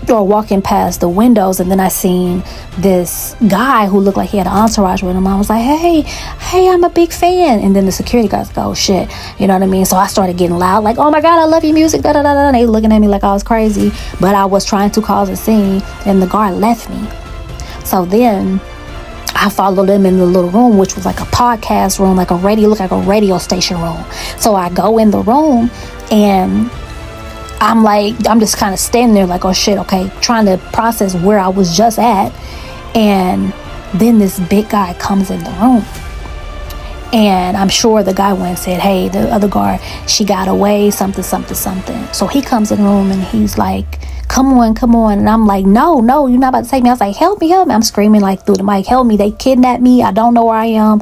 or walking past the windows, and then I seen this guy who looked like he had an entourage with him. I was like, hey, I'm a big fan. And then the security guys go, oh shit, you know what I mean? So I started getting loud, like, oh my god, I love your music, da da da da. They looking at me like I was crazy, but I was trying to cause a scene, and the guard left me. So then I followed them in the little room, which was like a podcast room, like looked like a radio station room. So I go in the room, and I'm just kind of standing there like, oh shit, okay, trying to process where I was just at. And then this big guy comes in the room. And I'm sure the guy went and said, hey, the other guard, she got away, something. So he comes in the room and he's like, come on. And I'm like, no, you're not about to take me. I was like, help me. I'm screaming like through the mic, help me. They kidnapped me. I don't know where I am.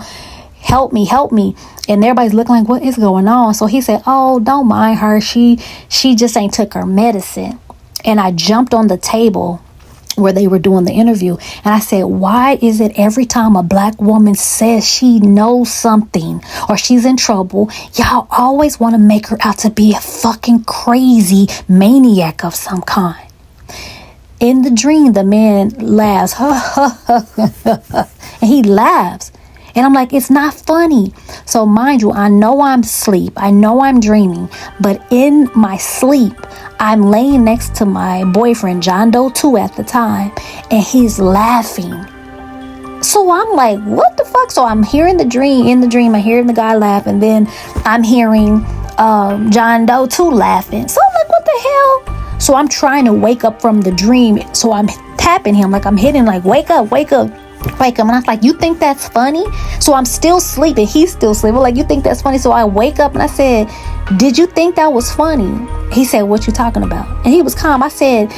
Help me. And everybody's looking like, what is going on? So he said, oh, don't mind her. She just ain't took her medicine. And I jumped on the table where they were doing the interview. And I said, why is it every time a black woman says she knows something or she's in trouble, y'all always want to make her out to be a fucking crazy maniac of some kind? In the dream, the man laughs. And he laughs. And I'm like, it's not funny. So mind you, I know I'm asleep. I know I'm dreaming. But in my sleep, I'm laying next to my boyfriend, John Doe 2 at the time. And he's laughing. So I'm like, what the fuck? So I'm hearing the dream. In the dream, I'm hearing the guy laugh. And then I'm hearing John Doe 2 laughing. So I'm like, what the hell? So I'm trying to wake up from the dream. So I'm tapping him. Like I'm hitting like, wake up. And I was like, you think that's funny? So I'm still sleeping. He's still sleeping. Like, you think that's funny? So I wake up and I said, did you think that was funny? He said, what you talking about? And he was calm. I said,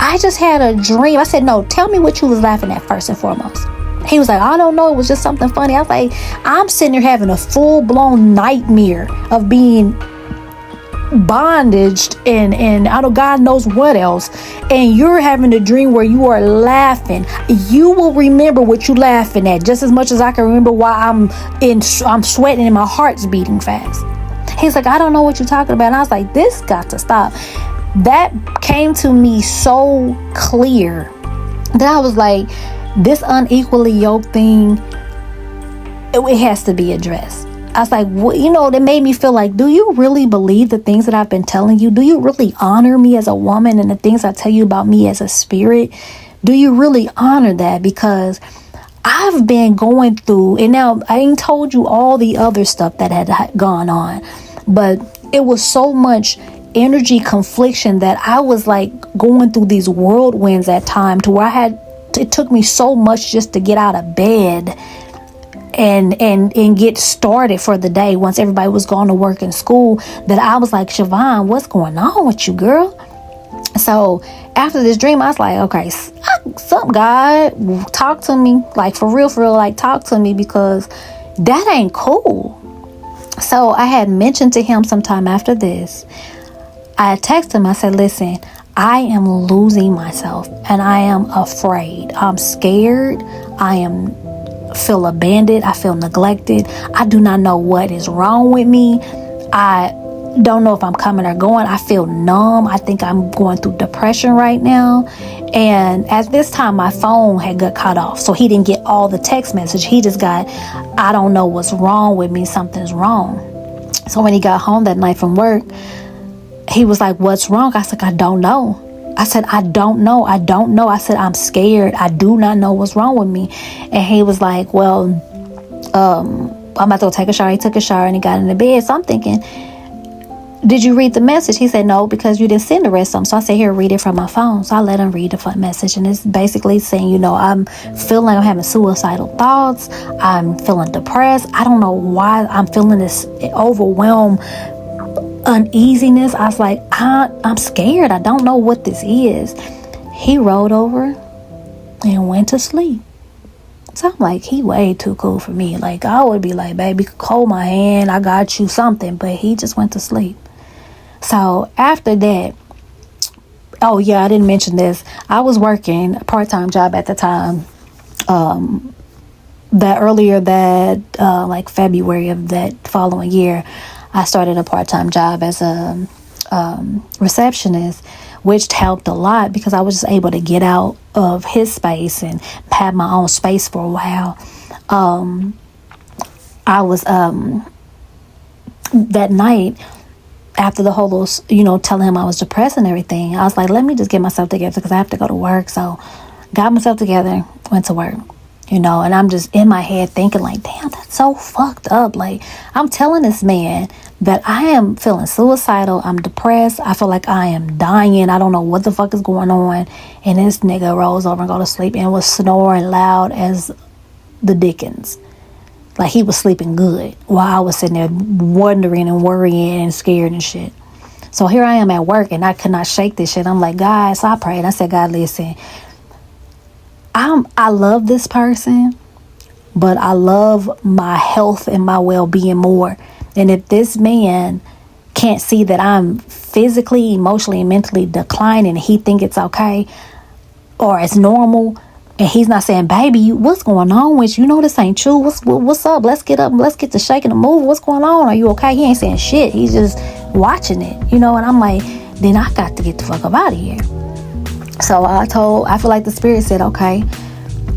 I just had a dream. I said, no, tell me what you was laughing at first and foremost. He was like, I don't know. It was just something funny. I was like, I'm sitting here having a full-blown nightmare of being bondaged and I don't God knows what else, and you're having a dream where you are laughing. You will remember what you laughing at just as much as I can remember why I'm sweating and my heart's beating fast. He's like, I don't know what you're talking about. And I was like, this got to stop. That came to me so clear that I was like, this unequally yoked thing, it has to be addressed. I was like, well, that made me feel like, do you really believe the things that I've been telling you? Do you really honor me as a woman and the things I tell you about me as a spirit? Do you really honor that? Because I've been going through, and now I ain't told you all the other stuff that had gone on, but it was so much energy confliction that I was like going through these whirlwinds at time to where it took me so much just to get out of bed and get started for the day once everybody was going to work and school, that I was like, Siobhan, what's going on with you, girl? So after this dream, I was like, okay, some God, talk to me, like for real, like talk to me, because that ain't cool. So I had mentioned to him sometime after this, I texted him, I said, listen, I am losing myself and I am afraid. I'm scared. Feel abandoned. I feel neglected. I do not know what is wrong with me. I don't know if I'm coming or going. I feel numb. I think I'm going through depression right now. And at this time, my phone had got cut off. So he didn't get all the text message. He just got, I don't know what's wrong with me. Something's wrong. So when he got home that night from work, he was like, what's wrong? I said, I don't know. I said, I don't know. I said, I'm scared. I do not know what's wrong with me. And he was like, well, I'm about to go take a shower. He took a shower and he got in the bed. So I'm thinking, did you read the message? He said, no, because you didn't send the rest of them. So I said, here, read it from my phone. So I let him read the message. And it's basically saying, I'm feeling like I'm having suicidal thoughts. I'm feeling depressed. I don't know why I'm feeling this overwhelmed uneasiness. I was like, I'm scared. I don't know what this is. He rolled over and went to sleep. So I'm like, he way too cool for me. Like, I would be like, baby, hold my hand, I got you something. But he just went to sleep. So after that, oh yeah, I didn't mention this. I was working a part-time job at the time. Like February of that following year, I started a part-time job as a receptionist, which helped a lot because I was just able to get out of his space and have my own space for a while. I was that night, after the whole little, telling him I was depressed and everything, I was like, let me just get myself together because I have to go to work. So got myself together, went to work. and I'm just in my head thinking like, damn, that's so fucked up. Like, I'm telling this man that I am feeling suicidal. I'm depressed. I feel like I am dying. I don't know what the fuck is going on. And this nigga rolls over and go to sleep and was snoring loud as the dickens. Like, he was sleeping good while I was sitting there wondering and worrying and scared and shit. So here I am at work and I could not shake this shit. I'm like, God, so I prayed. I said, God, listen, I love this person, but I love my health and my well-being more. And if this man can't see that I'm physically, emotionally, and mentally declining, he think it's okay or it's normal, and he's not saying, baby, what's going on with you? You know this ain't true. What's up? Let's get up. Let's get to shaking and move. What's going on? Are you okay? He ain't saying shit. He's just watching it, And I'm like, then I got to get the fuck up out of here. So I feel like the spirit said, okay.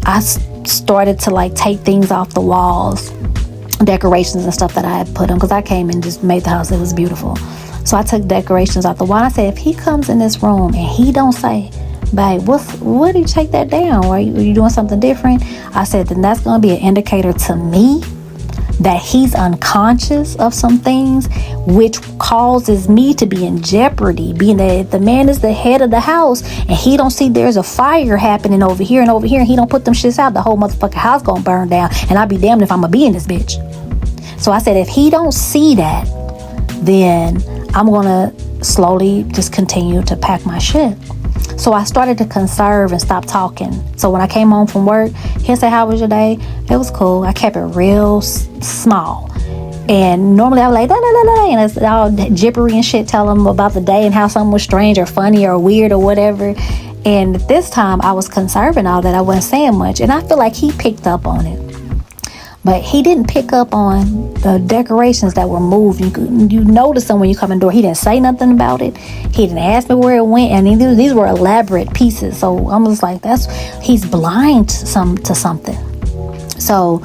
I started to like take things off the walls, decorations and stuff that I had put on, because I came and just made the house. It was beautiful. So I took decorations off the wall. I said, if he comes in this room and he don't say, babe, what did you take that down? Are you doing something different? I said, then that's going to be an indicator to me that he's unconscious of some things, which causes me to be in jeopardy, being that if the man is the head of the house and he don't see there's a fire happening over here and over here, and he don't put them shits out, the whole motherfucking house gonna burn down, and I'll be damned if I'm gonna be in this bitch. So I said, if he don't see that, then I'm gonna slowly just continue to pack my shit. So I started to conserve and stop talking. So when I came home from work, he'll say, how was your day? It was cool. I kept it real small. And normally I was like, and it's all jibbery and shit, tell him about the day and how something was strange or funny or weird or whatever. And this time I was conserving all that. I wasn't saying much. And I feel like he picked up on it. But he didn't pick up on the decorations that were moved. You notice them when you come in the door. He didn't say nothing about it. He didn't ask me where it went. And these were elaborate pieces. So I'm just like, he's blind to something. So,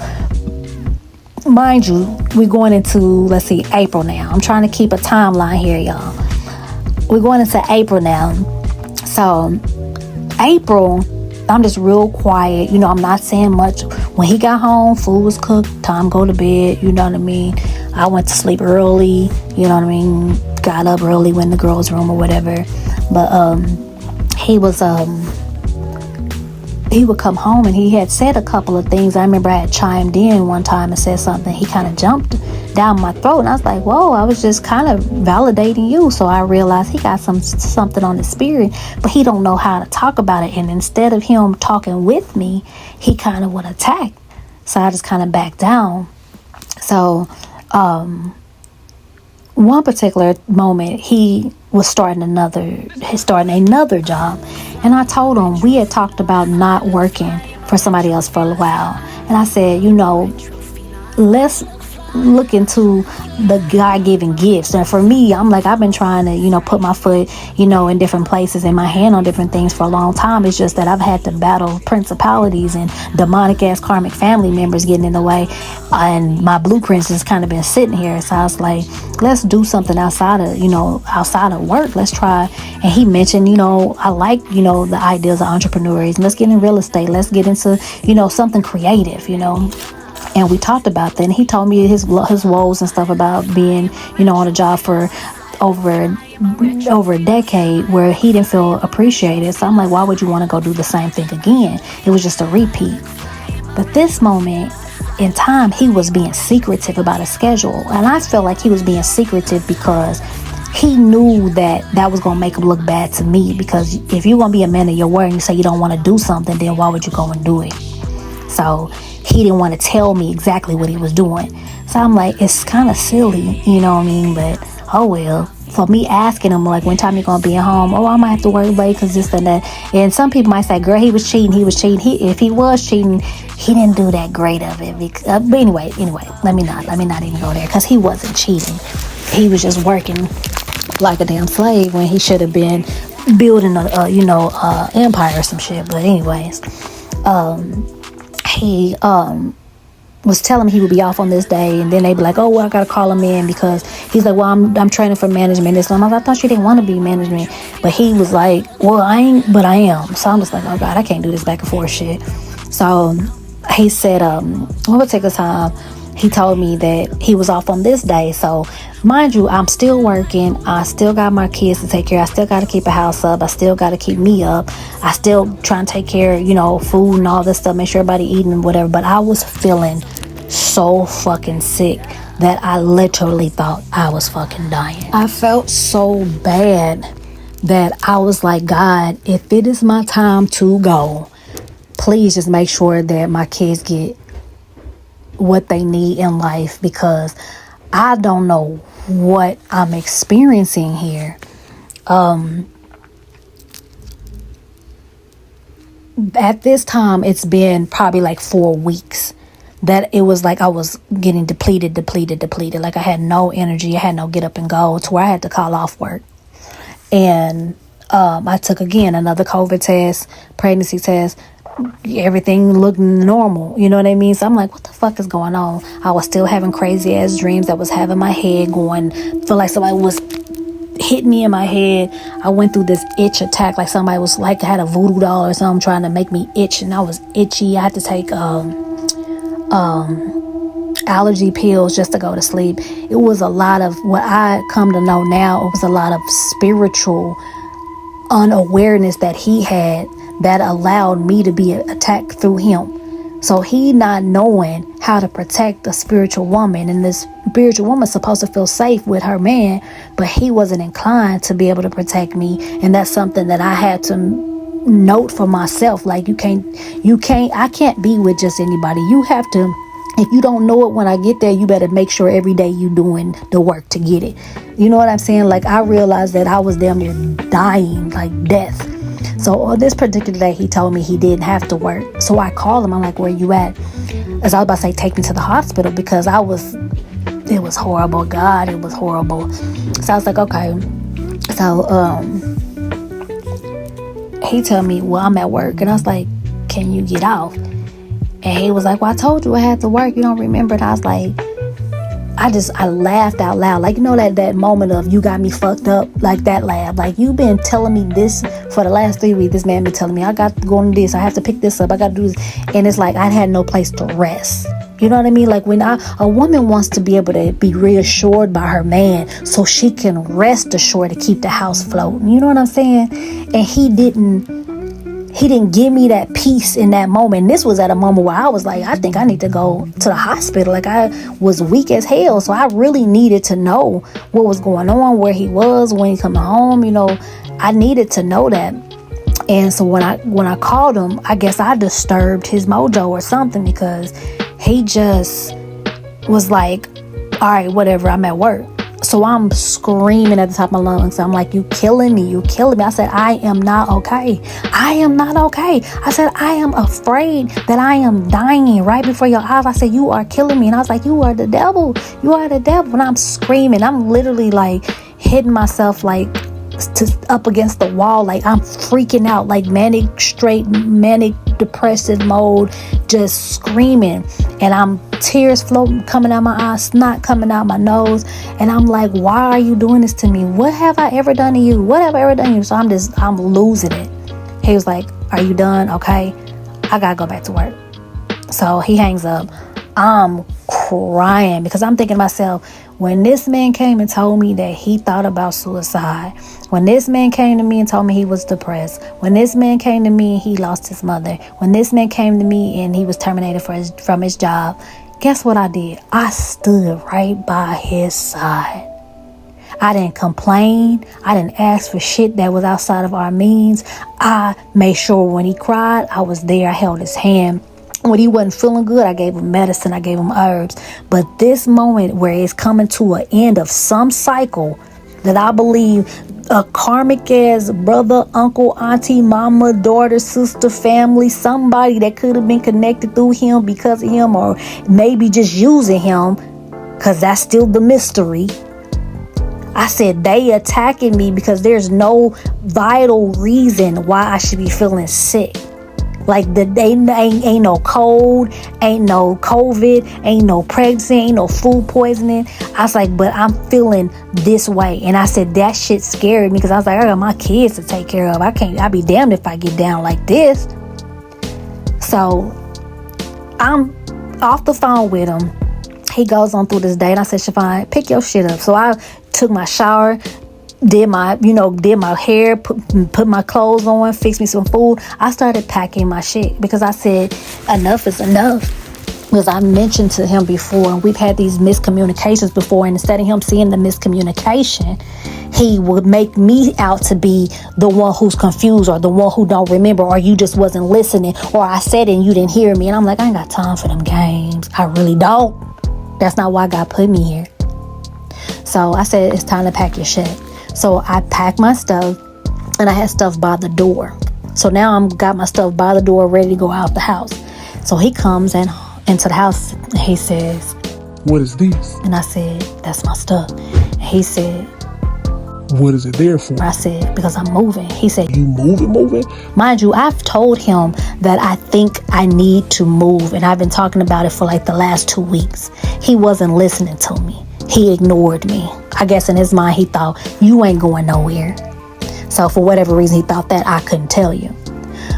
mind you, we're going into, April now. I'm trying to keep a timeline here, y'all. We're going into April now. So, April, I'm just real quiet. I'm not saying much. When he got home, food was cooked, time to go to bed, you know what I mean? I went to sleep early, you know what I mean? Got up early, went in the girls' room or whatever. But he would come home and he had said a couple of things. I remember I had chimed in one time and said something. He kind of jumped down my throat and I was like, whoa, I was just kind of validating you. So I realized he got something on his spirit, but he don't know how to talk about it. And instead of him talking with me, he kind of would attack. So I just kind of backed down. So one particular moment, he was starting another job. And I told him we had talked about not working for somebody else for a while. And I said, let's look into the God-given gifts. And for me, I'm like, I've been trying to, put my foot, in different places and my hand on different things for a long time. It's just that I've had to battle principalities and demonic ass karmic family members getting in the way. And my blueprints has kind of been sitting here. So I was like, let's do something outside of work. Let's try. And he mentioned, I like, the ideas of entrepreneurs. Let's get in real estate. Let's get into, something creative, And we talked about that, and he told me his woes and stuff about being, on a job for over a decade where he didn't feel appreciated. So I'm like, why would you want to go do the same thing again? It was just a repeat. But this moment in time, he was being secretive about his schedule, and I felt like he was being secretive because he knew that was going to make him look bad to me. Because if you're going to be a man of your word and you say you don't want to do something, then why would you go and do it? So he didn't want to tell me exactly what he was doing. So I'm like, it's kind of silly, you know what I mean? But, oh well. For me asking him, like, when time you going to be at home? Oh, I might have to work late because this and that. And some people might say, girl, he was cheating. If he was cheating, he didn't do that great of it. But anyway, let me not even go there, because he wasn't cheating. He was just working like a damn slave when he should have been building a empire or some shit. But anyways, he was telling me he would be off on this day, and then they'd be like, oh, well, I gotta call him in because he's like, well, I'm training for management. This and I thought you didn't want to be management. But he was like, well, I ain't, but I am. So I'm just like, oh God, I can't do this back and forth shit. So he said, what particular time, he told me that he was off on this day. So mind you, I'm still working. I still got my kids to take care of. I still got to keep the house up. I still got to keep me up. I still trying to take care of, food and all this stuff, make sure everybody eating and whatever. But I was feeling so fucking sick that I literally thought I was fucking dying. I felt so bad that I was like, God, if it is my time to go, please just make sure that my kids get what they need in life, because I don't know what I'm experiencing here. At this time, it's been probably like 4 weeks that it was like I was getting depleted. Like I had no energy. I had no get up and go, to where I had to call off work. And I took again another COVID test, pregnancy test. Everything looked normal, you know what I mean? So I'm like, what the fuck is going on? I was still having crazy ass dreams that was having my head going, feel like somebody was hitting me in my head. I went through this itch attack, like somebody was like, had a voodoo doll or something trying to make me itch, and I was itchy. I had to take allergy pills just to go to sleep. It was a lot of, what I come to know now, it was a lot of spiritual unawareness that he had that allowed me to be attacked through him. So he not knowing how to protect a spiritual woman, and this spiritual woman's supposed to feel safe with her man, but he wasn't inclined to be able to protect me. And that's something that I had to note for myself. Like, I can't be with just anybody. You have to, if you don't know it when I get there, you better make sure every day you doing the work to get it. You know what I'm saying? Like, I realized that I was damn near dying, like death. So on this particular day, he told me he didn't have to work. So I called him. I'm like, where you at? As I was about to say, take me to the hospital, because it was horrible. God, it was horrible. So I was like, okay. So he told me, well, I'm at work. And I was like, can you get off? And he was like, well, I told you I had to work. You don't remember? And I was like, I laughed out loud. Like, that moment of, you got me fucked up, like that laugh. Like, you've been telling me this for the last 3 weeks. This man been telling me, I got to go on this. I have to pick this up. I got to do this. And it's like, I had no place to rest. You know what I mean? Like, when a woman wants to be able to be reassured by her man so she can rest assured to keep the house floating. You know what I'm saying? And he didn't give me that peace in that moment. And this was at a moment where I was like, I think I need to go to the hospital. Like, I was weak as hell. So I really needed to know what was going on, where he was, when he coming home. I needed to know that. And so when I called him, I guess I disturbed his mojo or something, because he just was like, all right, whatever, I'm at work. So I'm screaming at the top of my lungs. I'm like, you killing me. I said, I am not okay. I am not okay. I said, I am afraid that I am dying right before your eyes. I said, you are killing me. And I was like, you are the devil. You are the devil. And I'm screaming. I'm literally like hitting myself like up against the wall. Like, I'm freaking out, like manic depressive mode, just screaming. And I'm tears floating, coming out my eyes, snot coming out my nose. And I'm like, why are you doing this to me? What have I ever done to you? What have I ever done to you? So I'm losing it. He was like, are you done? Okay, I gotta go back to work. So he hangs up. I'm crying, because I'm thinking to myself, when this man came and told me that he thought about suicide, when this man came to me and told me he was depressed, when this man came to me and he lost his mother, when this man came to me and he was terminated from his job, guess what I did? I stood right by his side. I didn't complain. I didn't ask for shit that was outside of our means. I made sure when he cried, I was there. I held his hand. When he wasn't feeling good, I gave him medicine. I gave him herbs. But this moment where it's coming to an end of some cycle that I believe a karmic ass brother, uncle, auntie, mama, daughter, sister, family, somebody that could have been connected through him, because of him, or maybe just using him, because that's still the mystery. I said, they attacking me because there's no vital reason why I should be feeling sick. Like, ain't no cold, ain't no COVID, ain't no pregnancy, ain't no food poisoning. I was like, but I'm feeling this way. And I said, that shit scared me, because I was like, I got my kids to take care of. I'll be damned if I get down like this. So I'm off the phone with him. He goes on through this day, and I said, Siobhan, pick your shit up. So I took my shower, did my hair, put my clothes on, fixed me some food. I started packing my shit because I said, enough is enough. Because I mentioned to him before, and we've had these miscommunications before, and instead of him seeing the miscommunication, he would make me out to be the one who's confused, or the one who don't remember, or you just wasn't listening, or I said it and you didn't hear me. And I'm like, I ain't got time for them games. I really don't. That's not why God put me here. So I said, it's time to pack your shit. So I packed my stuff, and I had stuff by the door. So now I'm got my stuff by the door, ready to go out the house. So he comes into the house, and he says, what is this? And I said, that's my stuff. And he said, what is it there for? I said, because I'm moving. He said, you moving? Mind you, I've told him that I think I need to move, and I've been talking about it for like the last 2 weeks. He wasn't listening to me. He ignored me. I guess in his mind, he thought, you ain't going nowhere. So for whatever reason, he thought that I couldn't tell you.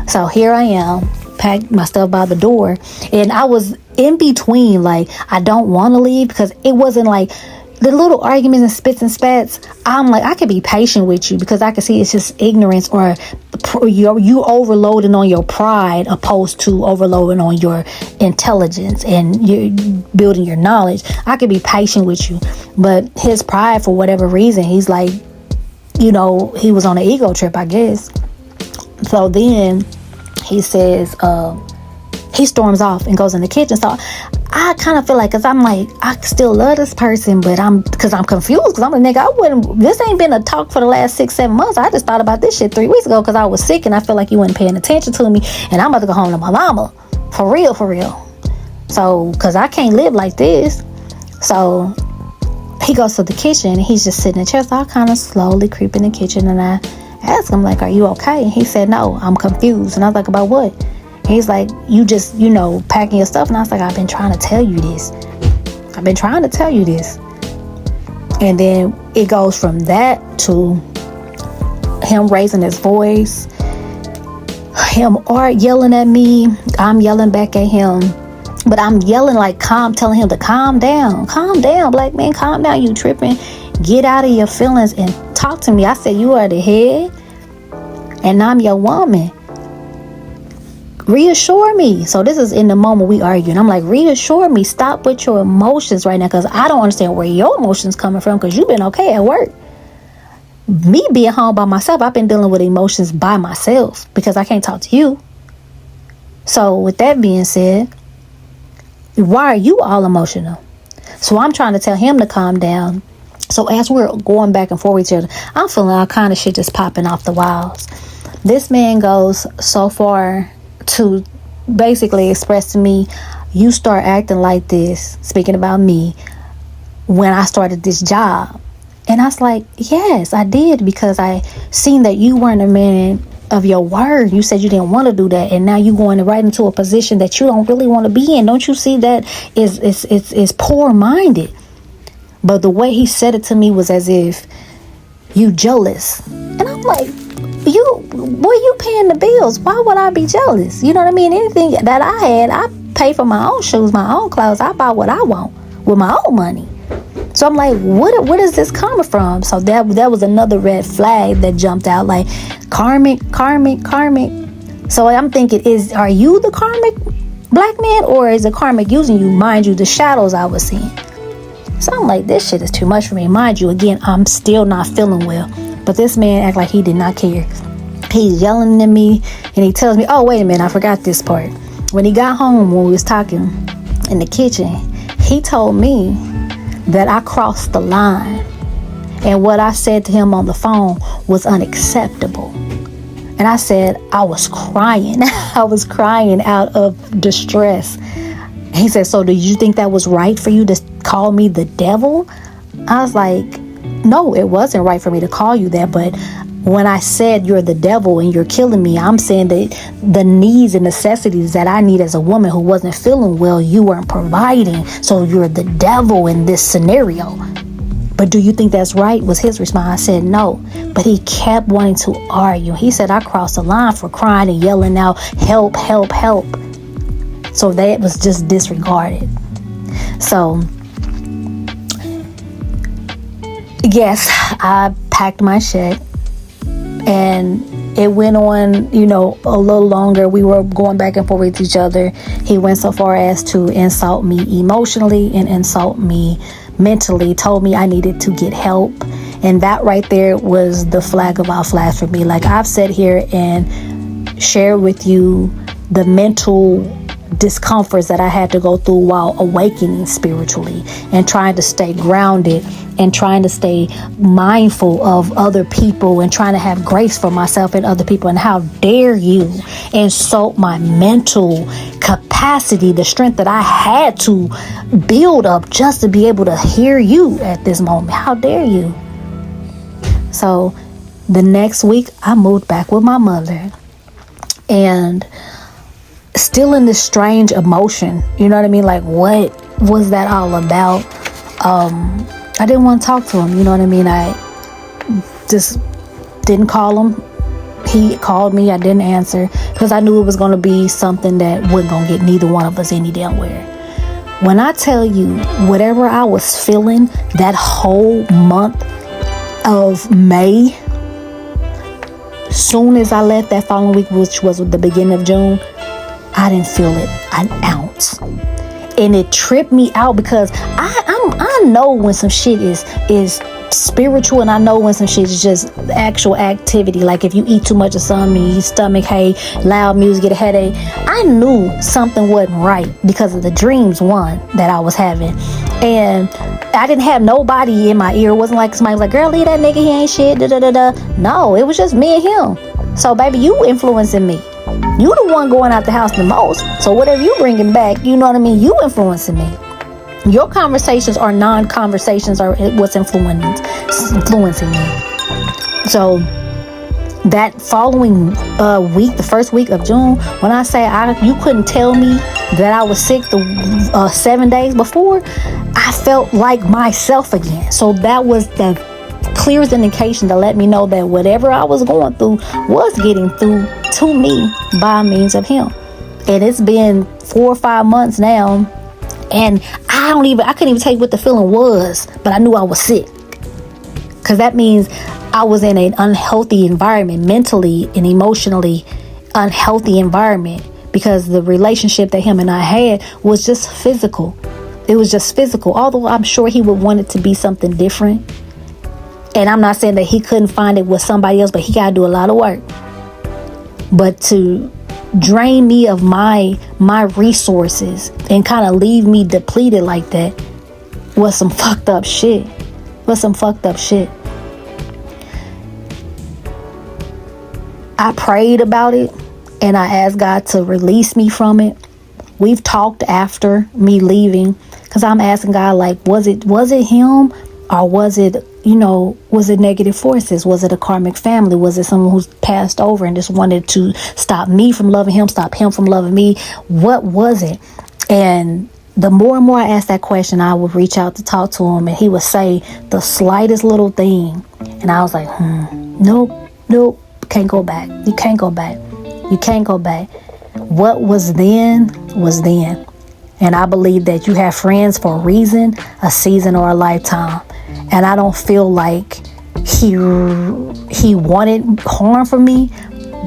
So here I am, packed my stuff by the door, and I was in between, like, I don't want to leave, because it wasn't like the little arguments and spits and spats. I'm like, I could be patient with you because I can see it's just ignorance, or you overloading on your pride opposed to overloading on your intelligence and you building your knowledge. I could be patient with you, but his pride, for whatever reason, he's like, he was on an ego trip, I guess. So then he says, he storms off and goes in the kitchen. So I kind of feel like, because I'm like, I still love this person, but I'm confused, because I'm a nigga, this ain't been a talk for the last 6-7 months. I just thought about this shit 3 weeks ago because I was sick, and I feel like you weren't paying attention to me, and I'm about to go home to my mama. For real. So, because I can't live like this. So he goes to the kitchen, and he's just sitting in the chair. So I kind of slowly creep in the kitchen, and I ask him, like, are you okay? And he said, no, I'm confused. And I was like, about what? He's like, you just, packing your stuff. And I was like, I've been trying to tell you this. And then it goes from that to him raising his voice, him yelling at me. I'm yelling back at him. But I'm yelling like telling him to calm down. Calm down, black man, calm down. You tripping. Get out of your feelings and talk to me. I said, you are the head, and I'm your woman. Reassure me. So this is in the moment we arguing. I'm like, reassure me. Stop with your emotions right now, because I don't understand where your emotions coming from, because you've been okay at work. Me being home by myself, I've been dealing with emotions by myself because I can't talk to you. So with that being said, why are you all emotional? So I'm trying to tell him to calm down. So as we're going back and forth with each other, I'm feeling all kind of shit just popping off the walls. This man goes so far to basically express to me, you start acting like this, speaking about me, when I started this job. And I was like, yes, I did, because I seen that you weren't a man of your word. You said you didn't want to do that, and now you're going right into a position that you don't really want to be in. Don't you see that is poor-minded? But the way he said it to me was as if you jealous. And I'm like, you paying the bills. Why would I be jealous? You know what I mean? Anything that I had, I pay for my own shoes, my own clothes. I buy what I want with my own money. So I'm like, what is this coming from? So that was another red flag that jumped out, like karmic. So I'm thinking, are you the karmic black man, or is the karmic using you? Mind you, the shadows I was seeing. So I'm like, this shit is too much for me. Mind you, again, I'm still not feeling well. But this man act like he did not care. He's yelling at me, and he tells me, oh, wait a minute, I forgot this part. When he got home, when we was talking in the kitchen, he told me that I crossed the line. And what I said to him on the phone was unacceptable. And I said, I was crying. I was crying out of distress. He said, so do you think that was right for you to call me the devil? I was like, no, it wasn't right for me to call you that. But when I said you're the devil and you're killing me, I'm saying that the needs and necessities that I need as a woman who wasn't feeling well, you weren't providing. So you're the devil in this scenario. But do you think that's right? Was his response. I said no. But he kept wanting to argue. He said I crossed the line for crying and yelling out, help, help, help. So that was just disregarded. So yes, I packed my shit, and it went on, a little longer. We were going back and forth with each other. He went so far as to insult me emotionally and insult me mentally, told me I needed to get help. And that right there was the flag of all flags for me. Like, I've sat here and shared with you the mental discomforts that I had to go through while awakening spiritually and trying to stay grounded and trying to stay mindful of other people and trying to have grace for myself and other people. And how dare you insult my mental capacity, the strength that I had to build up just to be able to hear you at this moment. How dare you? So the next week I moved back with my mother, and still in this strange emotion, you know what I mean? Like, what was that all about? I didn't want to talk to him, you know what I mean? I just didn't call him. He called me, I didn't answer, because I knew it was going to be something that wasn't going to get neither one of us any damn where. When I tell you, whatever I was feeling that whole month of May, soon as I left that following week, which was the beginning of June, I didn't feel it an ounce. And it tripped me out, because I know when some shit is spiritual, and I know when some shit is just actual activity. Like if you eat too much of something, your stomach, hey, loud music, get a headache. I knew something wasn't right because of the dreams, one, that I was having. And I didn't have nobody in my ear. It wasn't like somebody was like, girl, leave that nigga, he ain't shit, da da da da. No, it was just me and him. So baby, you influencing me. You the one going out the house the most. So whatever you bringing back, you know what I mean? You influencing me. Your conversations or non-conversations are what's influencing me. So that following week, the first week of June, when I say you couldn't tell me that I was sick the 7 days before, I felt like myself again. So that was the clearest indication to let me know that whatever I was going through was getting through to me by means of him. And it's been 4 or 5 months now, and I couldn't even tell you what the feeling was, but I knew I was sick, because that means I was in an unhealthy environment, mentally and emotionally unhealthy environment, because the relationship that him and I had was just physical. It was just physical, although I'm sure he would want it to be something different. And I'm not saying that he couldn't find it with somebody else, but he got to do a lot of work. But to drain me of my resources and kind of leave me depleted like that was some fucked up shit. I prayed about it, and I asked God to release me from it. We've talked after me leaving, because I'm asking God, like, was it him, or was it negative forces? Was it a karmic family? Was it someone who's passed over and just wanted to stop me from loving him, stop him from loving me? What was it? And the more and more I asked that question, I would reach out to talk to him, and he would say the slightest little thing. And I was like, nope, can't go back. You can't go back. What was then was then. And I believe that you have friends for a reason, a season, or a lifetime. And I don't feel like he wanted harm for me,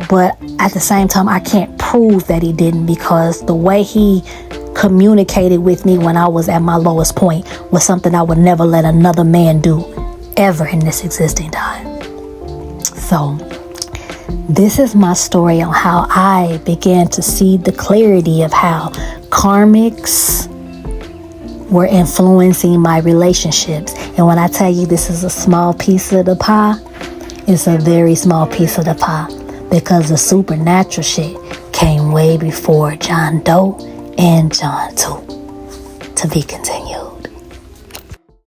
but at the same time, I can't prove that he didn't, because the way he communicated with me when I was at my lowest point was something I would never let another man do ever in this existing time. So this is my story on how I began to see the clarity of how karmics were influencing my relationships. And when I tell you this is a small piece of the pie, it's a very small piece of the pie, because the supernatural shit came way before John Doe and John 2. To be continued.